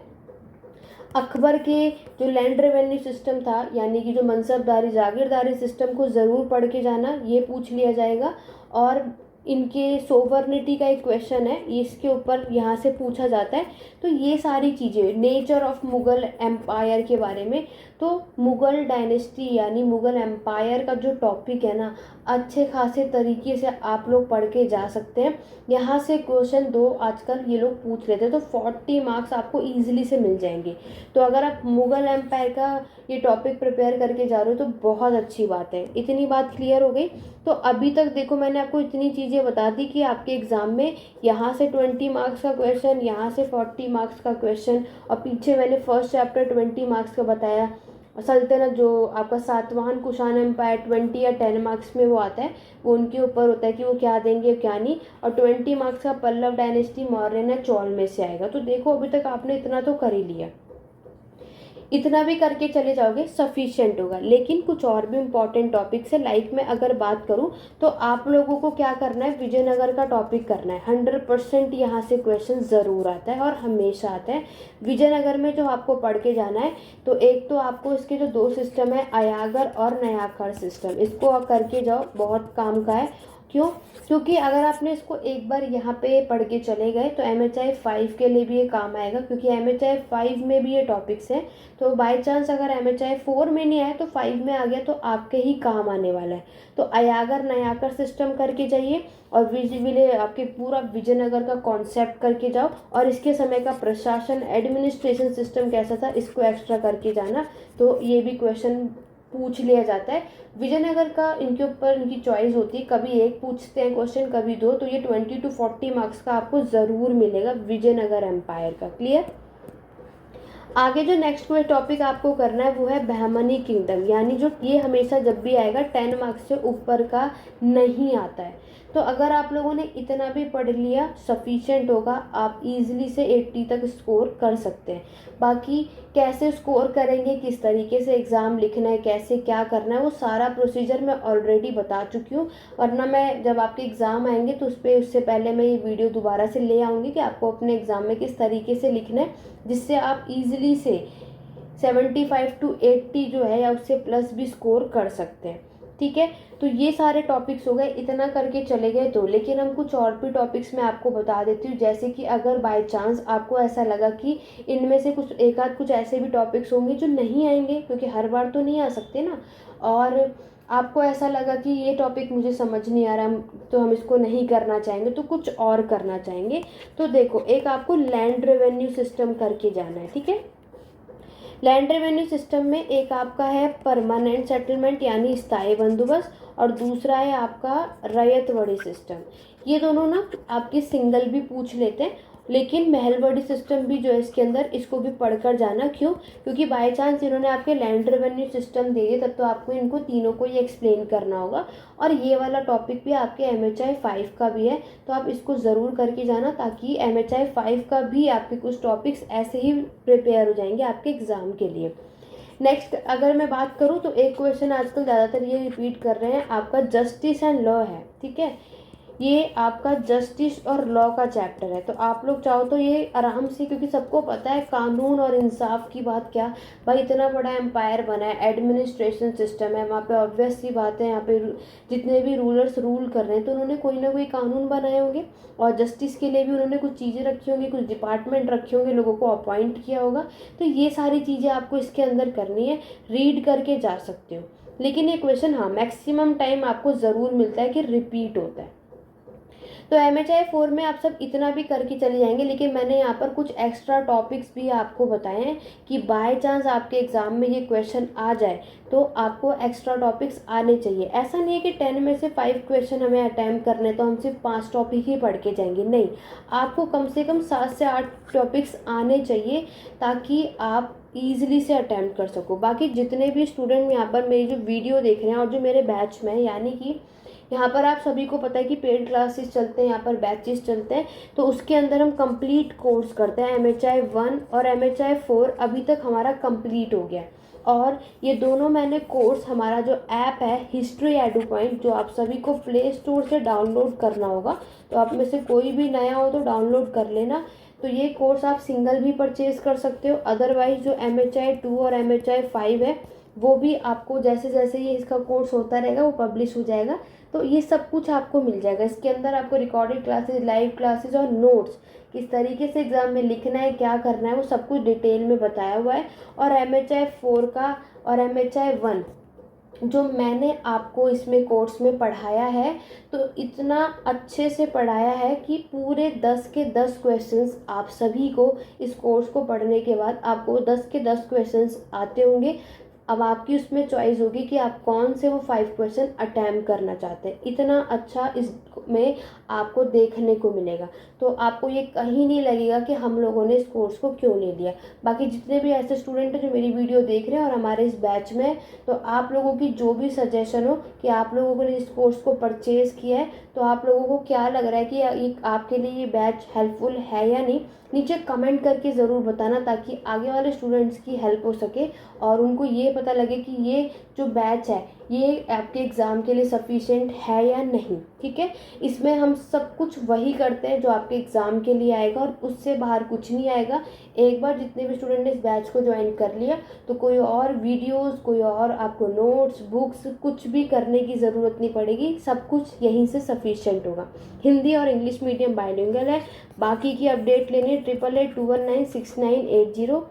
अकबर के जो लैंड रेवेन्यू सिस्टम था, यानी कि जो मनसबदारी जागीरदारी सिस्टम को ज़रूर पढ़ के जाना, ये पूछ लिया जाएगा। और इनके सोवर्निटी का एक क्वेश्चन है, इसके ऊपर यहाँ से पूछा जाता है। तो ये सारी चीज़ें, नेचर ऑफ मुग़ल एम्पायर के बारे में। तो मुग़ल डायनेस्टी यानी मुग़ल एम्पायर का जो टॉपिक है ना, अच्छे खासे तरीके से आप लोग पढ़ के जा सकते हैं। यहाँ से क्वेश्चन 2 आजकल ये लोग पूछ लेते हैं, तो 40 मार्क्स आपको ईजिली से मिल जाएंगे। तो अगर आप मुग़ल एम्पायर का ये टॉपिक प्रिपेयर करके जा रहे हो तो बहुत अच्छी बात है। इतनी बात क्लियर हो गई। तो अभी तक देखो मैंने आपको इतनी चीज़ें बता दी कि आपके एग्ज़ाम में यहाँ से 20 मार्क्स का क्वेश्चन, यहाँ से 40 मार्क्स का क्वेश्चन, और पीछे मैंने फर्स्ट चैप्टर 20 मार्क्स का बताया। सल्तनत जो आपका सातवाहन कुषाण एम्पायर 20 या 10 मार्क्स में वो आता है, वो उनके ऊपर होता है कि वो क्या देंगे क्या नहीं। और 20 मार्क्स का पल्लव डायनेस्टी मौर्य चौल में से आएगा। तो देखो अभी तक आपने इतना तो कर ही लिया। इतना भी करके चले जाओगे सफिशिएंट होगा। लेकिन कुछ और भी इम्पॉर्टेंट टॉपिक्स है। लाइक मैं अगर बात करूं तो आप लोगों को क्या करना है, विजयनगर का टॉपिक करना है। 100% यहाँ से क्वेश्चन ज़रूर आता है और हमेशा आता है। विजयनगर में जो आपको पढ़ के जाना है, तो एक तो आपको इसके जो 2 सिस्टम है, अयागर और नयाखड़ सिस्टम, इसको करके जाओ, बहुत काम का है। क्यों? क्योंकि अगर आपने इसको एक बार यहाँ पे पढ़ के चले गए तो MHI 5 के लिए भी ये काम आएगा, क्योंकि MHI 5 में भी ये टॉपिक्स हैं। तो बाय चांस अगर MHI 4 में नहीं आया तो 5 में आ गया तो आपके ही काम आने वाला है। तो अयागर नयाकर सिस्टम करके जाइए और आपके पूरा विजयनगर का कॉन्सेप्ट करके जाओ, और इसके समय का प्रशासन एडमिनिस्ट्रेशन सिस्टम कैसा था इसको एक्स्ट्रा करके जाना। तो ये भी क्वेश्चन पूछ लिया जाता है। विजयनगर का इनके ऊपर इनकी चॉइस होती है, कभी एक पूछते हैं क्वेश्चन, कभी 2। तो ये 20 to 40 मार्क्स का आपको ज़रूर मिलेगा विजयनगर एम्पायर का। क्लियर? आगे जो नेक्स्ट कोई टॉपिक आपको करना है वो है बहमनी किंगडम, यानी जो ये हमेशा जब भी आएगा 10 मार्क्स से ऊपर का नहीं आता है। तो अगर आप लोगों ने इतना भी पढ़ लिया सफिशिएंट होगा, आप इजीली से 80 तक स्कोर कर सकते हैं। बाकी कैसे स्कोर करेंगे, किस तरीके से एग्ज़ाम लिखना है, कैसे क्या करना है, वो सारा प्रोसीजर मैं ऑलरेडी बता चुकी हूँ। वरना मैं जब आपके एग्ज़ाम आएंगे तो उससे पहले मैं ये वीडियो दोबारा से ले आऊँगी कि आपको अपने एग्ज़ाम में किस तरीके से लिखना है, जिससे आप ईजिली से 75 to 80 जो है या उससे प्लस भी स्कोर कर सकते हैं। ठीक है? तो ये सारे टॉपिक्स हो गए, इतना करके चले गए तो। लेकिन हम कुछ और भी टॉपिक्स मैं आपको बता देती हूँ। जैसे कि अगर बाय चांस आपको ऐसा लगा कि इनमें से कुछ एक आध कुछ ऐसे भी टॉपिक्स होंगे जो नहीं आएंगे, क्योंकि हर बार तो नहीं आ सकते ना, और आपको ऐसा लगा कि ये टॉपिक मुझे समझ नहीं आ रहा, तो हम इसको नहीं करना चाहेंगे, तो कुछ और करना चाहेंगे। तो देखो, एक आपको लैंड रेवेन्यू सिस्टम करके जाना है। ठीक है? लैंड रेवेन्यू सिस्टम में एक आपका है परमानेंट सेटलमेंट यानी स्थायी बंदोबस्त, और दूसरा है आपका रैयतवाड़ी सिस्टम। ये दोनों ना आपके सिंगल भी पूछ लेते हैं, लेकिन महलवाड़ी सिस्टम भी जो है इसके अंदर, इसको भी पढ़कर जाना। क्यों? क्योंकि बाय चांस इन्होंने आपके लैंड रेवेन्यू सिस्टम दे दिए, तब तो आपको इनको तीनों को ही एक्सप्लेन करना होगा। और ये वाला टॉपिक भी आपके MHI 5 का भी है, तो आप इसको ज़रूर करके जाना, ताकि MHI 5 का भी आपके कुछ टॉपिक्स ऐसे ही प्रिपेयर हो जाएंगे आपके एग्ज़ाम के लिए। नेक्स्ट अगर मैं बात करूँ तो एक क्वेश्चन आजकल ज़्यादातर ये रिपीट कर रहे हैं, आपका जस्टिस एंड लॉ है। ठीक है? ये आपका जस्टिस और लॉ का चैप्टर है। तो आप लोग चाहो तो ये आराम से, क्योंकि सबको पता है कानून और इंसाफ की बात क्या, भाई इतना बड़ा एम्पायर बना है, एडमिनिस्ट्रेशन सिस्टम है, वहाँ पे ऑब्वियस सी बात है, यहाँ पे जितने भी रूलर्स रूल कर रहे हैं तो उन्होंने कोई ना कोई कानून बनाए होंगे, और जस्टिस के लिए भी उन्होंने कुछ चीज़ें रखी होंगी, कुछ डिपार्टमेंट रखे होंगे, लोगों को अपॉइंट किया होगा। तो ये सारी चीज़ें आपको इसके अंदर करनी है, रीड करके जा सकते हो। लेकिन ये क्वेश्चन हाँ मैक्सिमम टाइम आपको ज़रूर मिलता है कि रिपीट होता है। तो MHI 4 में आप सब इतना भी करके चले जाएंगे, लेकिन मैंने यहाँ पर कुछ एक्स्ट्रा टॉपिक्स भी आपको बताए हैं कि बाय चांस आपके एग्ज़ाम में ये क्वेश्चन आ जाए तो आपको एक्स्ट्रा टॉपिक्स आने चाहिए। ऐसा नहीं है कि 10 में से 5 क्वेश्चन हमें अटैम्प्ट करने तो हम सिर्फ 5 टॉपिक ही पढ़ के जाएंगे, नहीं, आपको कम से कम 7 से 8 टॉपिक्स आने चाहिए, ताकि आप ईजिली से अटैम्प्ट कर सको। बाकी जितने भी स्टूडेंट यहाँ पर मेरी जो वीडियो देख रहे हैं और जो मेरे बैच में है, यानी कि यहाँ पर आप सभी को पता है कि पेड क्लासेस चलते हैं, यहाँ पर बैचेस चलते हैं, तो उसके अंदर हम कंप्लीट कोर्स करते हैं। MHI 1 और MHI 4 अभी तक हमारा कंप्लीट हो गया है। और ये दोनों मैंने कोर्स, हमारा जो ऐप है हिस्ट्री एडू पॉइंट, जो आप सभी को प्ले स्टोर से डाउनलोड करना होगा, तो आप में से कोई भी नया हो तो डाउनलोड कर लेना। तो ये कोर्स आप सिंगल भी परचेज कर सकते हो, अदरवाइज जो MHI 2 और MHI 5 है वो भी आपको जैसे जैसे ये इसका कोर्स होता रहेगा वो पब्लिश हो जाएगा, तो ये सब कुछ आपको मिल जाएगा। इसके अंदर आपको रिकॉर्डेड क्लासेस, लाइव क्लासेस और नोट्स, किस तरीके से एग्ज़ाम में लिखना है, क्या करना है, वो सब कुछ डिटेल में बताया हुआ है। और MHI 4 का और MHI 1 जो मैंने आपको इसमें कोर्स में पढ़ाया है, तो इतना अच्छे से पढ़ाया है कि पूरे 10 के 10 क्वेश्चंस आप सभी को इस कोर्स को पढ़ने के बाद आपको 10 के 10 क्वेश्चंस आते होंगे। अब आपकी उसमें चॉइस होगी कि आप कौन से वो 5 क्वेश्चन अटैम्प्ट करना चाहते हैं। इतना अच्छा इसमें आपको देखने को मिलेगा, तो आपको ये कहीं नहीं लगेगा कि हम लोगों ने इस कोर्स को क्यों नहीं लिया। बाकी जितने भी ऐसे स्टूडेंट हैं जो मेरी वीडियो देख रहे हैं और हमारे इस बैच में, तो आप लोगों की जो भी सजेशन हो कि आप लोगों ने इस कोर्स को परचेज़ किया है, तो आप लोगों को क्या लग रहा है कि ये आपके लिए ये बैच हेल्पफुल है या नहीं, नीचे कमेंट करके ज़रूर बताना, ताकि आगे वाले स्टूडेंट्स की हेल्प हो सके और उनको ये पता लगे कि ये जो बैच है ये आपके एग्ज़ाम के लिए सफिशिएंट है या नहीं। ठीक है, इसमें हम सब कुछ वही करते हैं जो आपके एग्ज़ाम के लिए आएगा और उससे बाहर कुछ नहीं आएगा। एक बार जितने भी स्टूडेंट ने इस बैच को ज्वाइन कर लिया, तो कोई और वीडियोस, कोई और आपको नोट्स, बुक्स कुछ भी करने की ज़रूरत नहीं पड़ेगी, सब कुछ यहीं से सफिशिएंट होगा। हिंदी और इंग्लिश मीडियम बाइलिंगुअल है। बाकी की अपडेट लेनी 8882196980,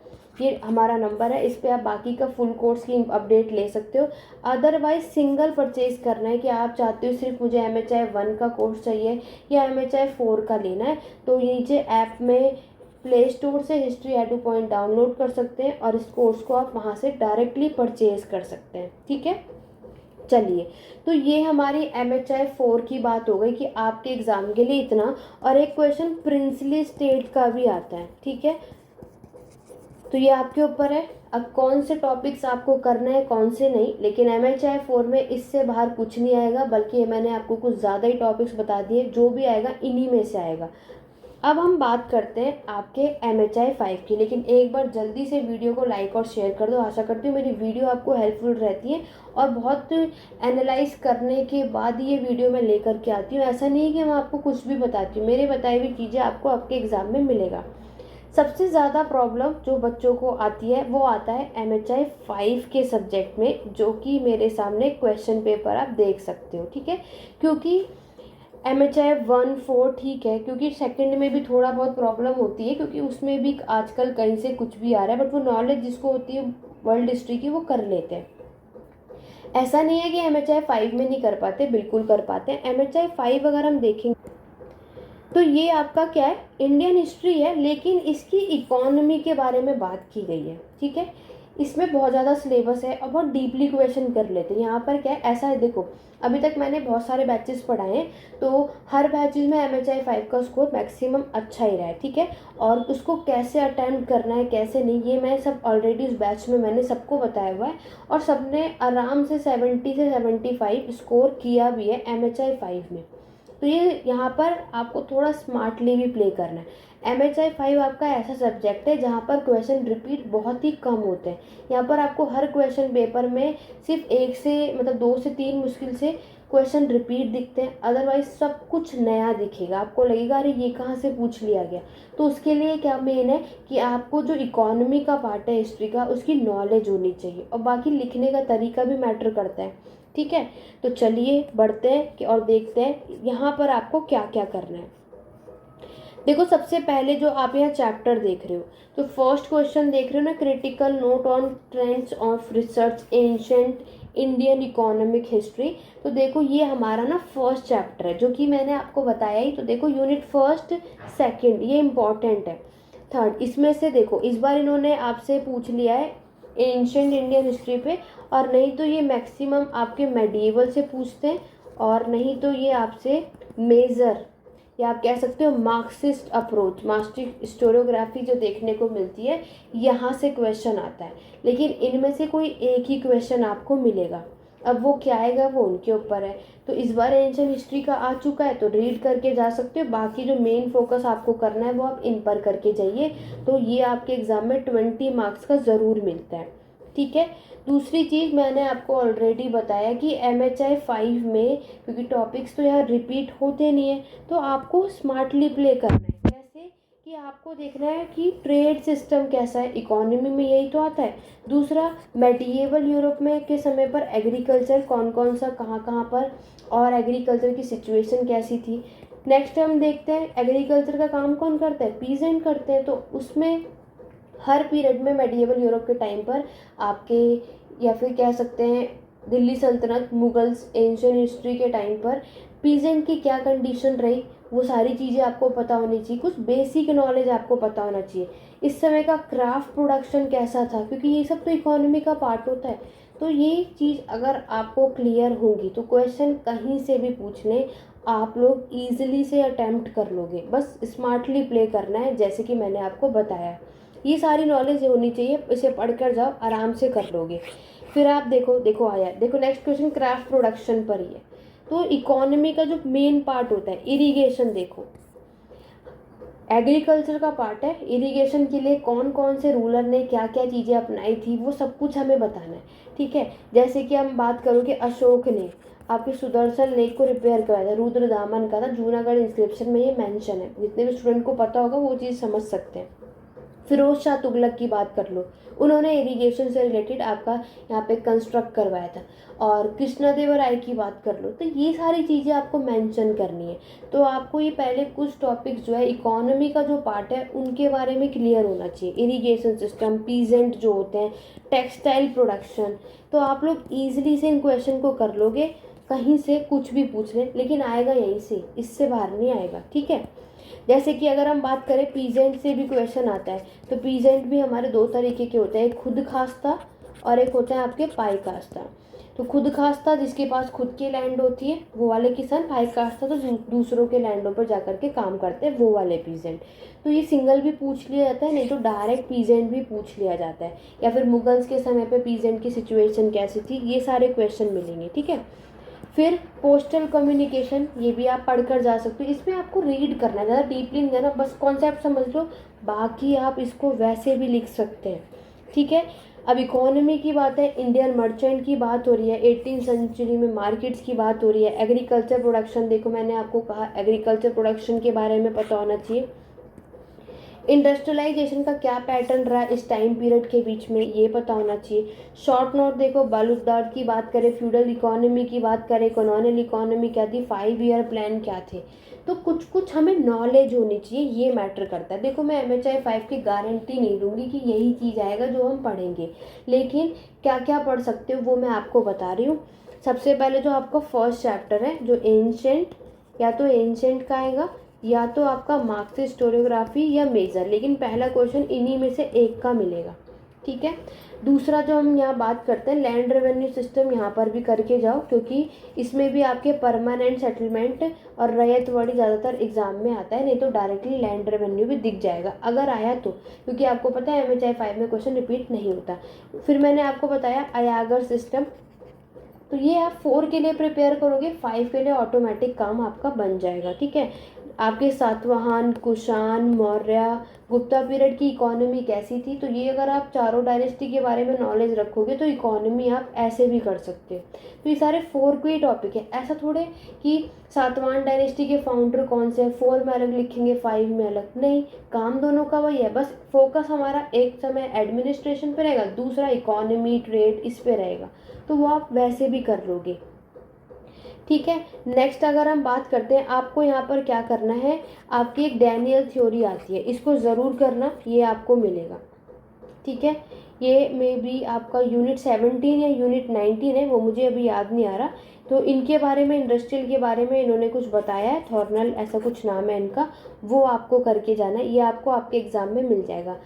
ये हमारा नंबर है, इस पर आप बाकी का फुल कोर्स की अपडेट ले सकते हो। अदरवाइज सिंगल परचेज करना है कि आप चाहते हो सिर्फ मुझे MHI 1 का कोर्स चाहिए या MHI 4 का लेना है, तो नीचे ऐप में प्ले स्टोर से हिस्ट्री एडू पॉइंट डाउनलोड कर सकते हैं और इस कोर्स को आप वहाँ से डायरेक्टली परचेज कर सकते हैं। ठीक है, चलिए, तो ये हमारी MHI 4 की बात हो गई कि आपके एग्ज़ाम के लिए इतना। और एक क्वेश्चन प्रिंसली स्टेट का भी आता है। ठीक है, तो ये आपके ऊपर है अब कौन से टॉपिक्स आपको करना है, कौन से नहीं। लेकिन MHI 4 में इससे बाहर कुछ नहीं आएगा, बल्कि मैंने आपको कुछ ज़्यादा ही टॉपिक्स बता दिए, जो भी आएगा इन्हीं में से आएगा। अब हम बात करते हैं आपके MHI 5 की। लेकिन एक बार जल्दी से वीडियो को लाइक और शेयर कर दो। आशा करती हूँ मेरी वीडियो आपको हेल्पफुल रहती है और बहुत एनालाइज करने के बाद ये वीडियो मैं लेकर के आती हूँ। ऐसा नहीं है कि मैं आपको कुछ भी बताती हूँ, मेरे बताई हुई चीज़ें आपको आपके एग्ज़ाम में मिलेगा। सबसे ज़्यादा प्रॉब्लम जो बच्चों को आती है वो आता है MHI 5 के सब्जेक्ट में, जो कि मेरे सामने क्वेश्चन पेपर आप देख सकते हो। ठीक है, क्योंकि MHI 1, 4 ठीक है, क्योंकि सेकंड में भी थोड़ा बहुत प्रॉब्लम होती है, क्योंकि उसमें भी आजकल कहीं से कुछ भी आ रहा है, बट वो नॉलेज जिसको होती है वर्ल्ड हिस्ट्री की वो कर लेते हैं। ऐसा नहीं है कि MHI 5 में नहीं कर पाते, बिल्कुल कर पाते हैं। MHI 5 अगर हम देखेंगे तो ये आपका क्या है, इंडियन हिस्ट्री है, लेकिन इसकी इकोनॉमी के बारे में बात की गई है। ठीक है, इसमें बहुत ज़्यादा सिलेबस है और बहुत डीपली क्वेश्चन कर लेते हैं। यहाँ पर क्या है, ऐसा है, देखो अभी तक मैंने बहुत सारे बैचेस पढ़ाए हैं, तो हर बैचेस में MHI 5 का स्कोर मैक्सिमम अच्छा ही रहा है। ठीक है, और उसको कैसे अटैम्प्ट करना है कैसे नहीं, ये मैं सब ऑलरेडी उस बैच में मैंने सबको बताया हुआ है, और सबने आराम से 70 से 75 स्कोर किया भी है MHI 5 में। तो ये यहाँ पर आपको थोड़ा स्मार्टली भी प्ले करना है। MHI 5 आपका ऐसा सब्जेक्ट है जहाँ पर क्वेश्चन रिपीट बहुत ही कम होते हैं। यहाँ पर आपको हर क्वेश्चन पेपर में सिर्फ एक से मतलब 2 से 3 मुश्किल से क्वेश्चन रिपीट दिखते हैं, अदरवाइज सब कुछ नया दिखेगा। आपको लगेगा अरे ये कहाँ से पूछ लिया गया। तो उसके लिए क्या मेन है कि आपको जो इकोनॉमी का पार्ट है हिस्ट्री का, उसकी नॉलेज होनी चाहिए, और बाकी लिखने का तरीका भी मैटर करता है। ठीक है, तो चलिए बढ़ते हैं कि और देखते हैं यहाँ पर आपको क्या क्या करना है। देखो सबसे पहले जो आप यहाँ चैप्टर देख रहे हो, तो फर्स्ट क्वेश्चन देख रहे हो ना, critical note on trends of research ancient Indian economic history. तो देखो ये हमारा ना फर्स्ट चैप्टर है, जो कि मैंने आपको बताया ही। तो देखो यूनिट फर्स्ट, सेकंड, ये इम्पॉर्टेंट है। थर्ड, इसमें से देखो इस बार इन्होंने आपसे पूछ लिया है एंशंट इंडियन हिस्ट्री पे, और नहीं तो ये मैक्सिमम आपके मेडिएवल से पूछते हैं, और नहीं तो ये आपसे मेजर, या आप कह सकते हो मार्क्सिस्ट अप्रोच, मार्क्सिस्ट हिस्टोरियोग्राफी जो देखने को मिलती है, यहाँ से क्वेश्चन आता है। लेकिन इनमें से कोई एक ही क्वेश्चन आपको मिलेगा। अब वो क्या आएगा वो उनके ऊपर है। तो इस बार एंशिएंट हिस्ट्री का आ चुका है तो रीड करके जा सकते हो, बाकी जो मेन फोकस आपको करना है वो आप इन पर करके जाइए। तो ये आपके एग्ज़ाम में 20 मार्क्स का ज़रूर मिलता है, ठीक है। दूसरी चीज़ मैंने आपको ऑलरेडी बताया कि MHI 5 में, क्योंकि टॉपिक्स तो यहाँ रिपीट होते नहीं है, तो आपको स्मार्टली प्ले करना है। कैसे कि आपको देखना है कि ट्रेड सिस्टम कैसा है, इकोनॉमी में यही तो आता है। दूसरा, मेडिएवल यूरोप में के समय पर एग्रीकल्चर कौन कौन सा कहाँ कहाँ पर, और एग्रीकल्चर की सिचुएशन कैसी थी। नेक्स्ट हम देखते हैं एग्रीकल्चर का काम कौन करता है, पीजेंट करते हैं। तो उसमें हर पीरियड में मेडिएवल यूरोप के टाइम पर आपके, या फिर कह सकते हैं दिल्ली सल्तनत, मुगल्स, एंशिएंट हिस्ट्री के टाइम पर पीजेंट की क्या कंडीशन रही, वो सारी चीज़ें आपको पता होनी चाहिए। कुछ बेसिक नॉलेज आपको पता होना चाहिए। इस समय का क्राफ्ट प्रोडक्शन कैसा था, क्योंकि ये सब तो इकोनॉमी का पार्ट होता है। तो ये चीज़ अगर आपको क्लियर होगी तो क्वेश्चन कहीं से भी पूछ लें, आप लोग ईजिली से अटैम्प्ट कर लोगे। बस स्मार्टली प्ले करना है, जैसे कि मैंने आपको बताया। ये सारी नॉलेज होनी चाहिए, इसे पढ़कर जाओ, आराम से कर लोगे। फिर आप देखो देखो आया, देखो नेक्स्ट क्वेश्चन क्राफ्ट प्रोडक्शन पर ही है। तो इकोनॉमी का जो मेन पार्ट होता है इरिगेशन, देखो एग्रीकल्चर का पार्ट है। इरिगेशन के लिए कौन कौन से रूलर ने क्या क्या चीज़ें अपनाई थी वो सब कुछ हमें बताना है, ठीक है। जैसे कि हम बात करो कि अशोक ने आपके सुदर्शन लेक को रिपेयर कराया था, रुद्र दामन का था, जूनागढ़ इंस्क्रिप्शन में ये मेंशन है। जितने भी स्टूडेंट को पता होगा वो चीज़ समझ सकते हैं। फिरोज शाह तुगलक की बात कर लो, उन्होंने इरिगेशन से रिलेटेड आपका यहाँ पे कंस्ट्रक्ट करवाया था। और कृष्णदेवराय की बात कर लो, तो ये सारी चीज़ें आपको मेंशन करनी है। तो आपको ये पहले कुछ टॉपिक्स जो है इकोनॉमी का जो पार्ट है उनके बारे में क्लियर होना चाहिए। इरिगेशन सिस्टम, पीजेंट जो होते हैं, टेक्सटाइल प्रोडक्शन। तो आप लोग ईजिली से इन क्वेश्चन को कर लोगे, कहीं से कुछ भी पूछ लें, लेकिन आएगा यहीं से, इससे बाहर नहीं आएगा, ठीक है। जैसे कि अगर हम बात करें पीजेंट से भी क्वेश्चन आता है, तो पीजेंट भी हमारे दो तरीके के होते हैं, एक खुद खास्ता और एक होता है आपके पाई कास्ता। तो खुद खास्ता जिसके पास खुद की लैंड होती है वो वाले किसान, पाई कास्ता तो दूसरों के लैंडों पर जाकर के काम करते हैं वो वाले पीजेंट। तो ये सिंगल भी पूछ लिया जाता है, नहीं तो डायरेक्ट पीजेंट भी पूछ लिया जाता है। या फिर मुगल्स के समय पे पीजेंट की सिचुएशन कैसी थी, ये सारे क्वेश्चन मिलेंगे, ठीक है। फिर पोस्टल कम्युनिकेशन, ये भी आप पढ़कर जा सकते हो। इसमें आपको रीड करना है, ज़्यादा डीपली नहीं जाना, बस कॉन्सेप्ट समझ लो, बाकी आप इसको वैसे भी लिख सकते हैं, ठीक है। अब इकोनॉमी की बात है, इंडियन मर्चेंट की बात हो रही है, 18th सेंचुरी में मार्केट्स की बात हो रही है। एग्रीकल्चर प्रोडक्शन, देखो मैंने आपको कहा एग्रीकल्चर प्रोडक्शन के बारे में पता होना चाहिए। इंडस्ट्रियलाइजेशन का क्या पैटर्न रहा इस टाइम पीरियड के बीच में, ये पता होना चाहिए। शॉर्ट नोट देखो, बालूदार की बात करें, फ्यूडल इकोनॉमी की बात करें, कॉलोनियल इकोनॉमी क्या थी, 5 ईयर प्लान क्या थे। तो कुछ कुछ हमें नॉलेज होनी चाहिए, ये मैटर करता है। देखो मैं MHI 5 की गारंटी नहीं दूंगी कि यही चीज़ आएगा जो हम पढ़ेंगे, लेकिन क्या क्या पढ़ सकते हो वो मैं आपको बता रही हूँ। सबसे पहले जो आपका फर्स्ट चैप्टर है जो एंशेंट, या तो एंशेंट का आएगा या तो आपका मार्क्सिस्ट हिस्टोरियोग्राफी या मेजर, लेकिन पहला क्वेश्चन इन्हीं में से एक का मिलेगा, ठीक है। दूसरा जो हम यहाँ बात करते हैं लैंड रेवेन्यू सिस्टम, यहाँ पर भी करके जाओ, क्योंकि इसमें भी आपके परमानेंट सेटलमेंट और रैयतवाड़ी ज़्यादातर एग्जाम में आता है, नहीं तो डायरेक्टली लैंड रेवेन्यू भी दिख जाएगा अगर आया तो, क्योंकि आपको पता है MHI 5 में क्वेश्चन रिपीट नहीं होता। फिर मैंने आपको बताया अयागर सिस्टम, तो ये आप 4 के लिए प्रिपेयर करोगे, 5 के लिए ऑटोमेटिक काम आपका बन जाएगा, ठीक है। आपके सातवाहन, कुषाण, मौर्य, गुप्ता पीरियड की इकोनॉमी कैसी थी, तो ये अगर आप चारों डायनेस्टी के बारे में नॉलेज रखोगे तो इकोनॉमी आप ऐसे भी कर सकते हो। तो ये सारे 4 के ही टॉपिक है, ऐसा थोड़े कि सातवाहन डायनेस्टी के फाउंडर कौन से हैं 4 में अलग लिखेंगे 5 में अलग, नहीं, काम दोनों का वही है। बस फोकस हमारा एक समय एडमिनिस्ट्रेशन पे रहेगा, दूसरा इकोनॉमी ट्रेड इस पे रहेगा, तो वो आप वैसे भी कर लोगे, ठीक है। नेक्स्ट अगर हम बात करते हैं, आपको यहाँ पर क्या करना है, आपकी एक डैनियल थ्योरी आती है, इसको ज़रूर करना, ये आपको मिलेगा, ठीक है। ये मे बी आपका यूनिट 17 या यूनिट 19 है, वो मुझे अभी याद नहीं आ रहा। तो इनके बारे में, इंडस्ट्रियल के बारे में इन्होंने कुछ बताया है, थॉर्नल ऐसा कुछ नाम है इनका, वो आपको करके जाना है, ये आपको आपके एग्ज़ाम में मिल जाएगा।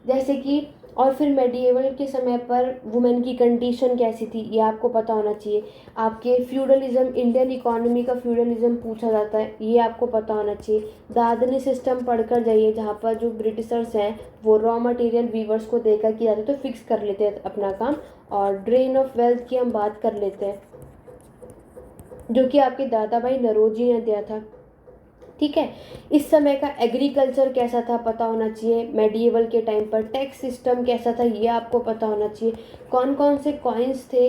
जैसे कि और फिर मेडिएवल के समय पर वुमेन की कंडीशन कैसी थी ये आपको पता होना चाहिए। आपके फ्यूडलिज्म, इंडियन इकोनॉमी का फ्यूडलिज्म पूछा जाता है, ये आपको पता होना चाहिए। दादनी सिस्टम पढ़कर जाइए, जहाँ पर जो ब्रिटिशर्स हैं वो रॉ मटेरियल वीवर्स को देकर किया जाता है, तो फिक्स कर लेते हैं अपना काम। और ड्रेन ऑफ वेल्थ की हम बात कर लेते हैं, जो कि आपके दादा भाई नरोजी ने दिया था। ठीक है, इस समय का एग्रीकल्चर कैसा था पता होना चाहिए। मेडिएवल के टाइम पर टैक्स सिस्टम कैसा था ये आपको पता होना चाहिए। कौन कौन से कॉइन्स थे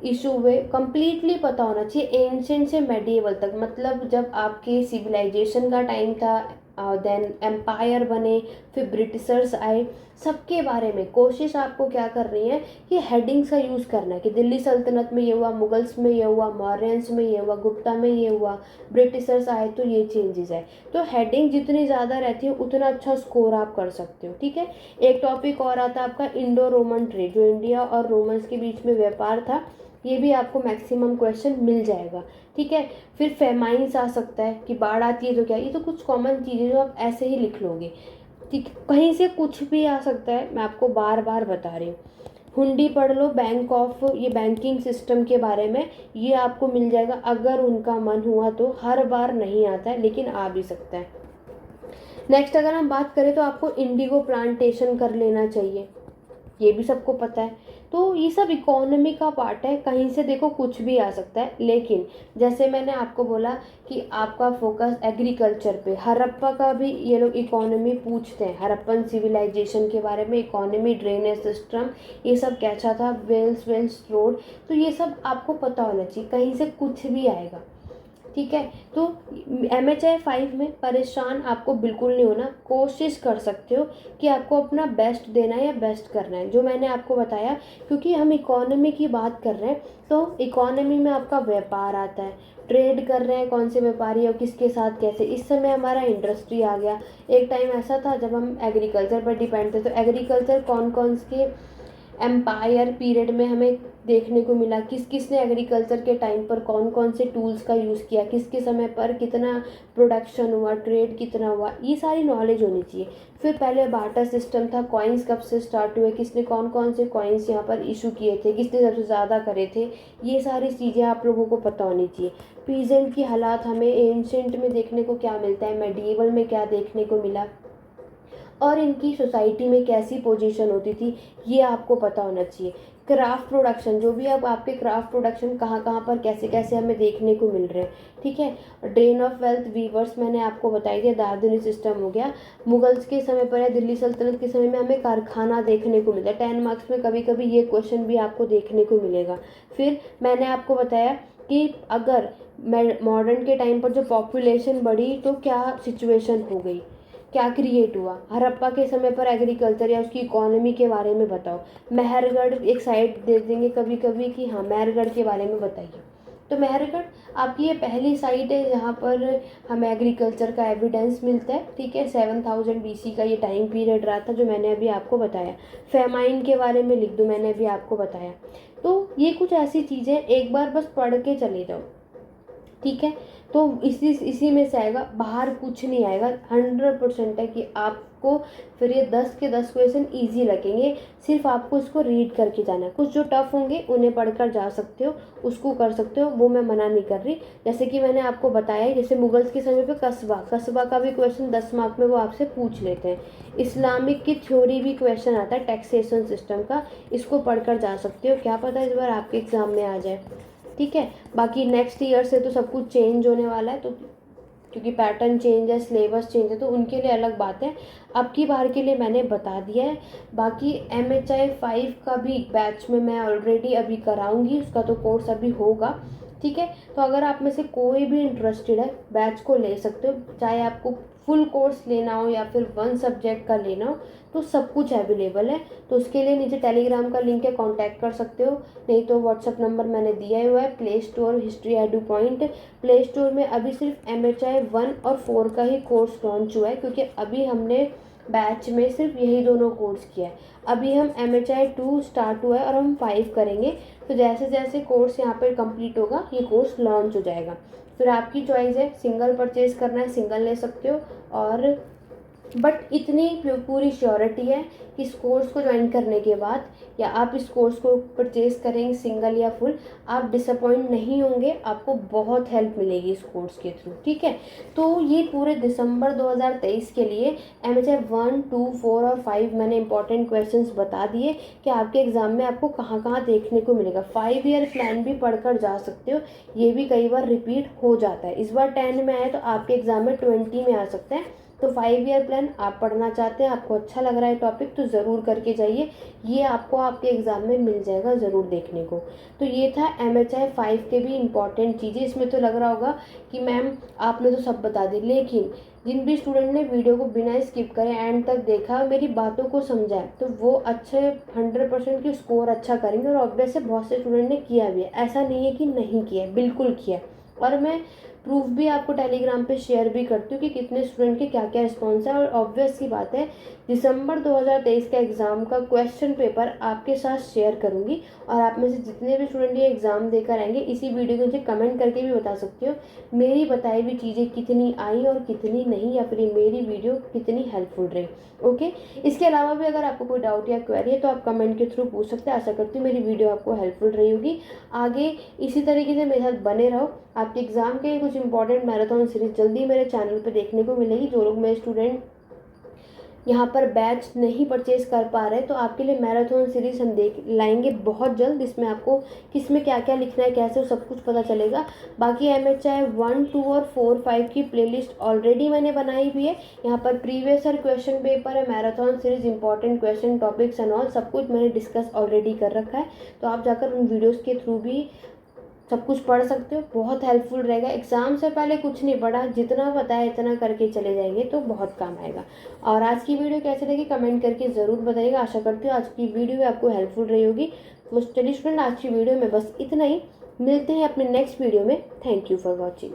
इशू हुए, कंप्लीटली पता होना चाहिए एंशिएंट से मेडिएवल तक। मतलब जब आपके सिविलाइजेशन का टाइम था, देन एम्पायर बने, फिर ब्रिटिशर्स आए, सबके बारे में कोशिश आपको क्या कर रही है कि हेडिंग्स का यूज़ करना है कि दिल्ली सल्तनत में ये हुआ, मुगल्स में ये हुआ, मौर्यंस में ये हुआ, गुप्ता में ये हुआ, ब्रिटिशर्स आए तो ये चेंजेस है। तो हेडिंग जितनी ज़्यादा रहती है उतना अच्छा स्कोर आप कर सकते हो। ठीक है, एक टॉपिक और आता है आपका इंडो रोमन ट्रेड, जो इंडिया और रोमन्स के बीच में व्यापार था, ये भी आपको मैक्सिमम क्वेश्चन मिल जाएगा। ठीक है, फिर फेमाइंस आ सकता है कि बाढ़ आती है तो क्या, ये तो कुछ कॉमन चीज़ें जो आप ऐसे ही लिख लोगे। ठीक, कहीं से कुछ भी आ सकता है, मैं आपको बार बार बता रही हूँ। हुंडी पढ़ लो, बैंक ऑफ, ये बैंकिंग सिस्टम के बारे में, ये आपको मिल जाएगा अगर उनका मन हुआ तो। हर बार नहीं आता है लेकिन आ भी सकता है। नेक्स्ट अगर हम बात करें तो आपको इंडिगो प्लांटेशन कर लेना चाहिए, ये भी सबको पता है। तो ये सब इकोनॉमी का पार्ट है, कहीं से देखो कुछ भी आ सकता है। लेकिन जैसे मैंने आपको बोला कि आपका फोकस एग्रीकल्चर पे, हड़प्पा का भी ये लोग इकोनॉमी पूछते हैं, हड़प्पन सिविलाइजेशन के बारे में, इकोनॉमी, ड्रेनेज सिस्टम, ये सब कैसा था, वेल्स रोड, तो ये सब आपको पता होना चाहिए, कहीं से कुछ भी आएगा। ठीक है, तो MHI 5 में परेशान आपको बिल्कुल नहीं होना, कोशिश कर सकते हो कि आपको अपना बेस्ट देना है या बेस्ट करना है, जो मैंने आपको बताया। क्योंकि हम इकोनॉमी की बात कर रहे हैं, तो इकोनॉमी में आपका व्यापार आता है, ट्रेड कर रहे हैं कौन से व्यापारी और किसके साथ कैसे। इस समय हमारा इंडस्ट्री आ गया, एक टाइम ऐसा था जब हम एग्रीकल्चर पर डिपेंड थे, तो एग्रीकल्चर कौन कौन के एम्पायर पीरियड में हमें देखने को मिला, किस किस ने एग्रीकल्चर के टाइम पर कौन कौन से टूल्स का यूज़ किया, किसके समय पर कितना प्रोडक्शन हुआ, ट्रेड कितना हुआ, ये सारी नॉलेज होनी चाहिए। फिर पहले बार्टर सिस्टम था, कॉइन्स कब से स्टार्ट हुए, किसने कौन कौन से कॉइन्स यहाँ पर इशू किए थे, किसने सबसे ज़्यादा करे थे, ये सारी चीज़ें आप लोगों को पता होनी चाहिए। पीजेंट की हालात हमें एंशिएंट में देखने को क्या मिलता है, मेडिएवल में क्या देखने को मिला, और इनकी सोसाइटी में कैसी पोजीशन होती थी, ये आपको पता होना चाहिए। क्राफ्ट प्रोडक्शन, जो भी अब आपके क्राफ्ट प्रोडक्शन कहाँ कहाँ पर कैसे कैसे हमें देखने को मिल रहे हैं। ठीक है, ड्रेन ऑफ वेल्थ, वीवर्स मैंने आपको बताई थी, दादनी सिस्टम हो गया। मुगल्स के समय पर या दिल्ली सल्तनत के समय में हमें कारखाना देखने को मिलता है, 10 मार्क्स में कभी कभी ये क्वेश्चन भी आपको देखने को मिलेगा। फिर मैंने आपको बताया कि अगर मॉडर्न के टाइम पर जो पॉपुलेशन बढ़ी तो क्या सिचुएशन हो गई, क्या क्रिएट हुआ। हड़प्पा के समय पर एग्रीकल्चर या उसकी इकोनॉमी के बारे में बताओ। मेहरगढ़ एक साइड दे देंगे कभी कभी कि हाँ मेहरगढ़ के बारे में बताइए, तो मेहरगढ़ आपकी ये पहली साइट है जहाँ पर हमें एग्रीकल्चर का एविडेंस मिलता है। ठीक है, 7000 BC का ये टाइम पीरियड रहा था जो मैंने अभी आपको बताया। फेमाइन के बारे में लिख दूँ, मैंने अभी आपको बताया। तो ये कुछ ऐसी चीज़ें एक बार बस पढ़ के चले जाओ। ठीक है, तो इसी में से आएगा, बाहर कुछ नहीं आएगा। 100% है कि आपको फिर ये 10 के 10 क्वेश्चन ईजी लगेंगे, सिर्फ आपको इसको रीड करके जाना है। कुछ जो टफ होंगे उन्हें पढ़कर जा सकते हो, उसको कर सकते हो, वो मैं मना नहीं कर रही। जैसे कि मैंने आपको बताया, जैसे मुगल्स के समय पे कस्बा का भी क्वेश्चन 10 मार्क में वो आपसे पूछ लेते हैं। इस्लामिक की थ्योरी भी क्वेश्चन आता है टैक्सेशन सिस्टम का, इसको पढ़कर जा सकते हो, क्या पता इस बार आपके एग्जाम में आ जाए। ठीक है, बाकी नेक्स्ट ईयर से तो सब कुछ चेंज होने वाला है, तो क्योंकि पैटर्न चेंज है, सिलेबस चेंज है, तो उनके लिए अलग बात है। अब की बार के लिए मैंने बता दिया है। बाकी MHI 5 का भी बैच में मैं ऑलरेडी अभी कराऊंगी, उसका तो कोर्स अभी होगा। ठीक है, तो अगर आप में से कोई भी इंटरेस्टेड है बैच को ले सकते हो, चाहे आपको फुल कोर्स लेना हो या फिर 1 सब्जेक्ट का लेना हो, तो सब कुछ अवेलेबल है। तो उसके लिए नीचे टेलीग्राम का लिंक है, कांटेक्ट कर सकते हो, नहीं तो व्हाट्सअप नंबर मैंने दिया हुआ है। Play store history edu point, play store में अभी सिर्फ MHI 1 और 4 का ही कोर्स लॉन्च हुआ है, क्योंकि अभी हमने बैच में सिर्फ यही दोनों कोर्स किया है। अभी हम MHI 2 स्टार्ट हुआ है और हम 5 करेंगे। तो जैसे जैसे कोर्स यहाँ पर कंप्लीट होगा ये कोर्स लॉन्च हो जाएगा। फिर आपकी चॉइस है, सिंगल परचेज करना है सिंगल ले सकते हो, और बट इतनी पूरी श्योरिटी है कि इस कोर्स को ज्वाइन करने के बाद या आप इस कोर्स को परचेज़ करेंगे सिंगल या फुल, आप डिसअपॉइंट नहीं होंगे, आपको बहुत हेल्प मिलेगी इस कोर्स के थ्रू, ठीक है। तो ये पूरे दिसंबर 2023 के लिए MHA 1, 2, 4 और 5 मैंने इंपॉर्टेंट क्वेश्चंस बता दिए कि आपके एग्ज़ाम में आपको कहाँ कहाँ देखने को मिलेगा। 5 ईयर प्लान भी पढ़कर जा सकते हो, ये भी कई बार रिपीट हो जाता है। इस बार 10 में आया तो आपके एग्ज़ाम में 20 में आ सकता है। तो 5 ईयर प्लान आप पढ़ना चाहते हैं, आपको अच्छा लग रहा है टॉपिक, तो ज़रूर करके जाइए, ये आपको आपके एग्ज़ाम में मिल जाएगा ज़रूर देखने को। तो ये था MHI 5 के भी इम्पॉर्टेंट चीज़ें। इसमें तो लग रहा होगा कि मैम आपने तो सब बता दी, लेकिन जिन भी स्टूडेंट ने वीडियो को बिना स्किप करे एंड तक देखा, मेरी बातों को समझा, तो वो अच्छे 100% की स्कोर अच्छा करेंगे। और ऑब्वियस है बहुत से स्टूडेंट ने किया भी है, ऐसा नहीं है कि नहीं किया है, बिल्कुल किया है। और मैं प्रूफ भी आपको टेलीग्राम पे शेयर भी करती हूँ कि कितने स्टूडेंट के क्या क्या रिस्पॉन्स है। और ऑब्वियस सी बात है, दिसंबर 2023 का एग्ज़ाम का क्वेश्चन पेपर आपके साथ शेयर करूँगी, और आप में से जितने भी स्टूडेंट ये एग्ज़ाम देकर आएंगे, इसी वीडियो को मुझे कमेंट करके भी बता सकते हो मेरी बताई हुई चीज़ें कितनी आई और कितनी नहीं, या फिर मेरी वीडियो कितनी हेल्पफुल रही। ओके, इसके अलावा भी अगर आपको कोई डाउट या क्वेरी है तो आप कमेंट के थ्रू पूछ सकते हैं। आशा करती हूँ मेरी वीडियो आपको हेल्पफुल रही होगी। आगे इसी तरीके से मेरे साथ बने रहो। आपके एग्ज़ाम के कुछ इंपॉर्टेंट मैराथन सीरीज जल्दी मेरे चैनल पे देखने को मिलेगी। जो लोग मेरे स्टूडेंट यहाँ पर बैच नहीं परचेज कर पा रहे, तो आपके लिए मैराथन सीरीज हम देख लाएंगे बहुत जल्द। इसमें आपको किस में क्या क्या लिखना है, कैसे, सब कुछ पता चलेगा। बाकी MHI 1, 2 और 4, 5 की प्लेलिस्ट ऑलरेडी मैंने बनाई हुई है। यहाँ पर प्रीवियस ईयर क्वेश्चन पेपर है, marathon series, important question, topics and all सब कुछ मैंने डिस्कस ऑलरेडी कर रखा है। तो आप जाकर उन वीडियोज़ के थ्रू भी सब कुछ पढ़ सकते हो, बहुत हेल्पफुल रहेगा। एग्ज़ाम से पहले कुछ नहीं पढ़ा, जितना बताया इतना करके चले जाएंगे तो बहुत काम आएगा। और आज की वीडियो कैसे लगी कमेंट करके ज़रूर बताइएगा। आशा करती हूँ आज की वीडियो आपको हेल्पफुल रही होगी। तो चलिए स्टूडेंट, आज की वीडियो में बस इतना ही, मिलते हैं अपने नेक्स्ट वीडियो में। Thank you for watching.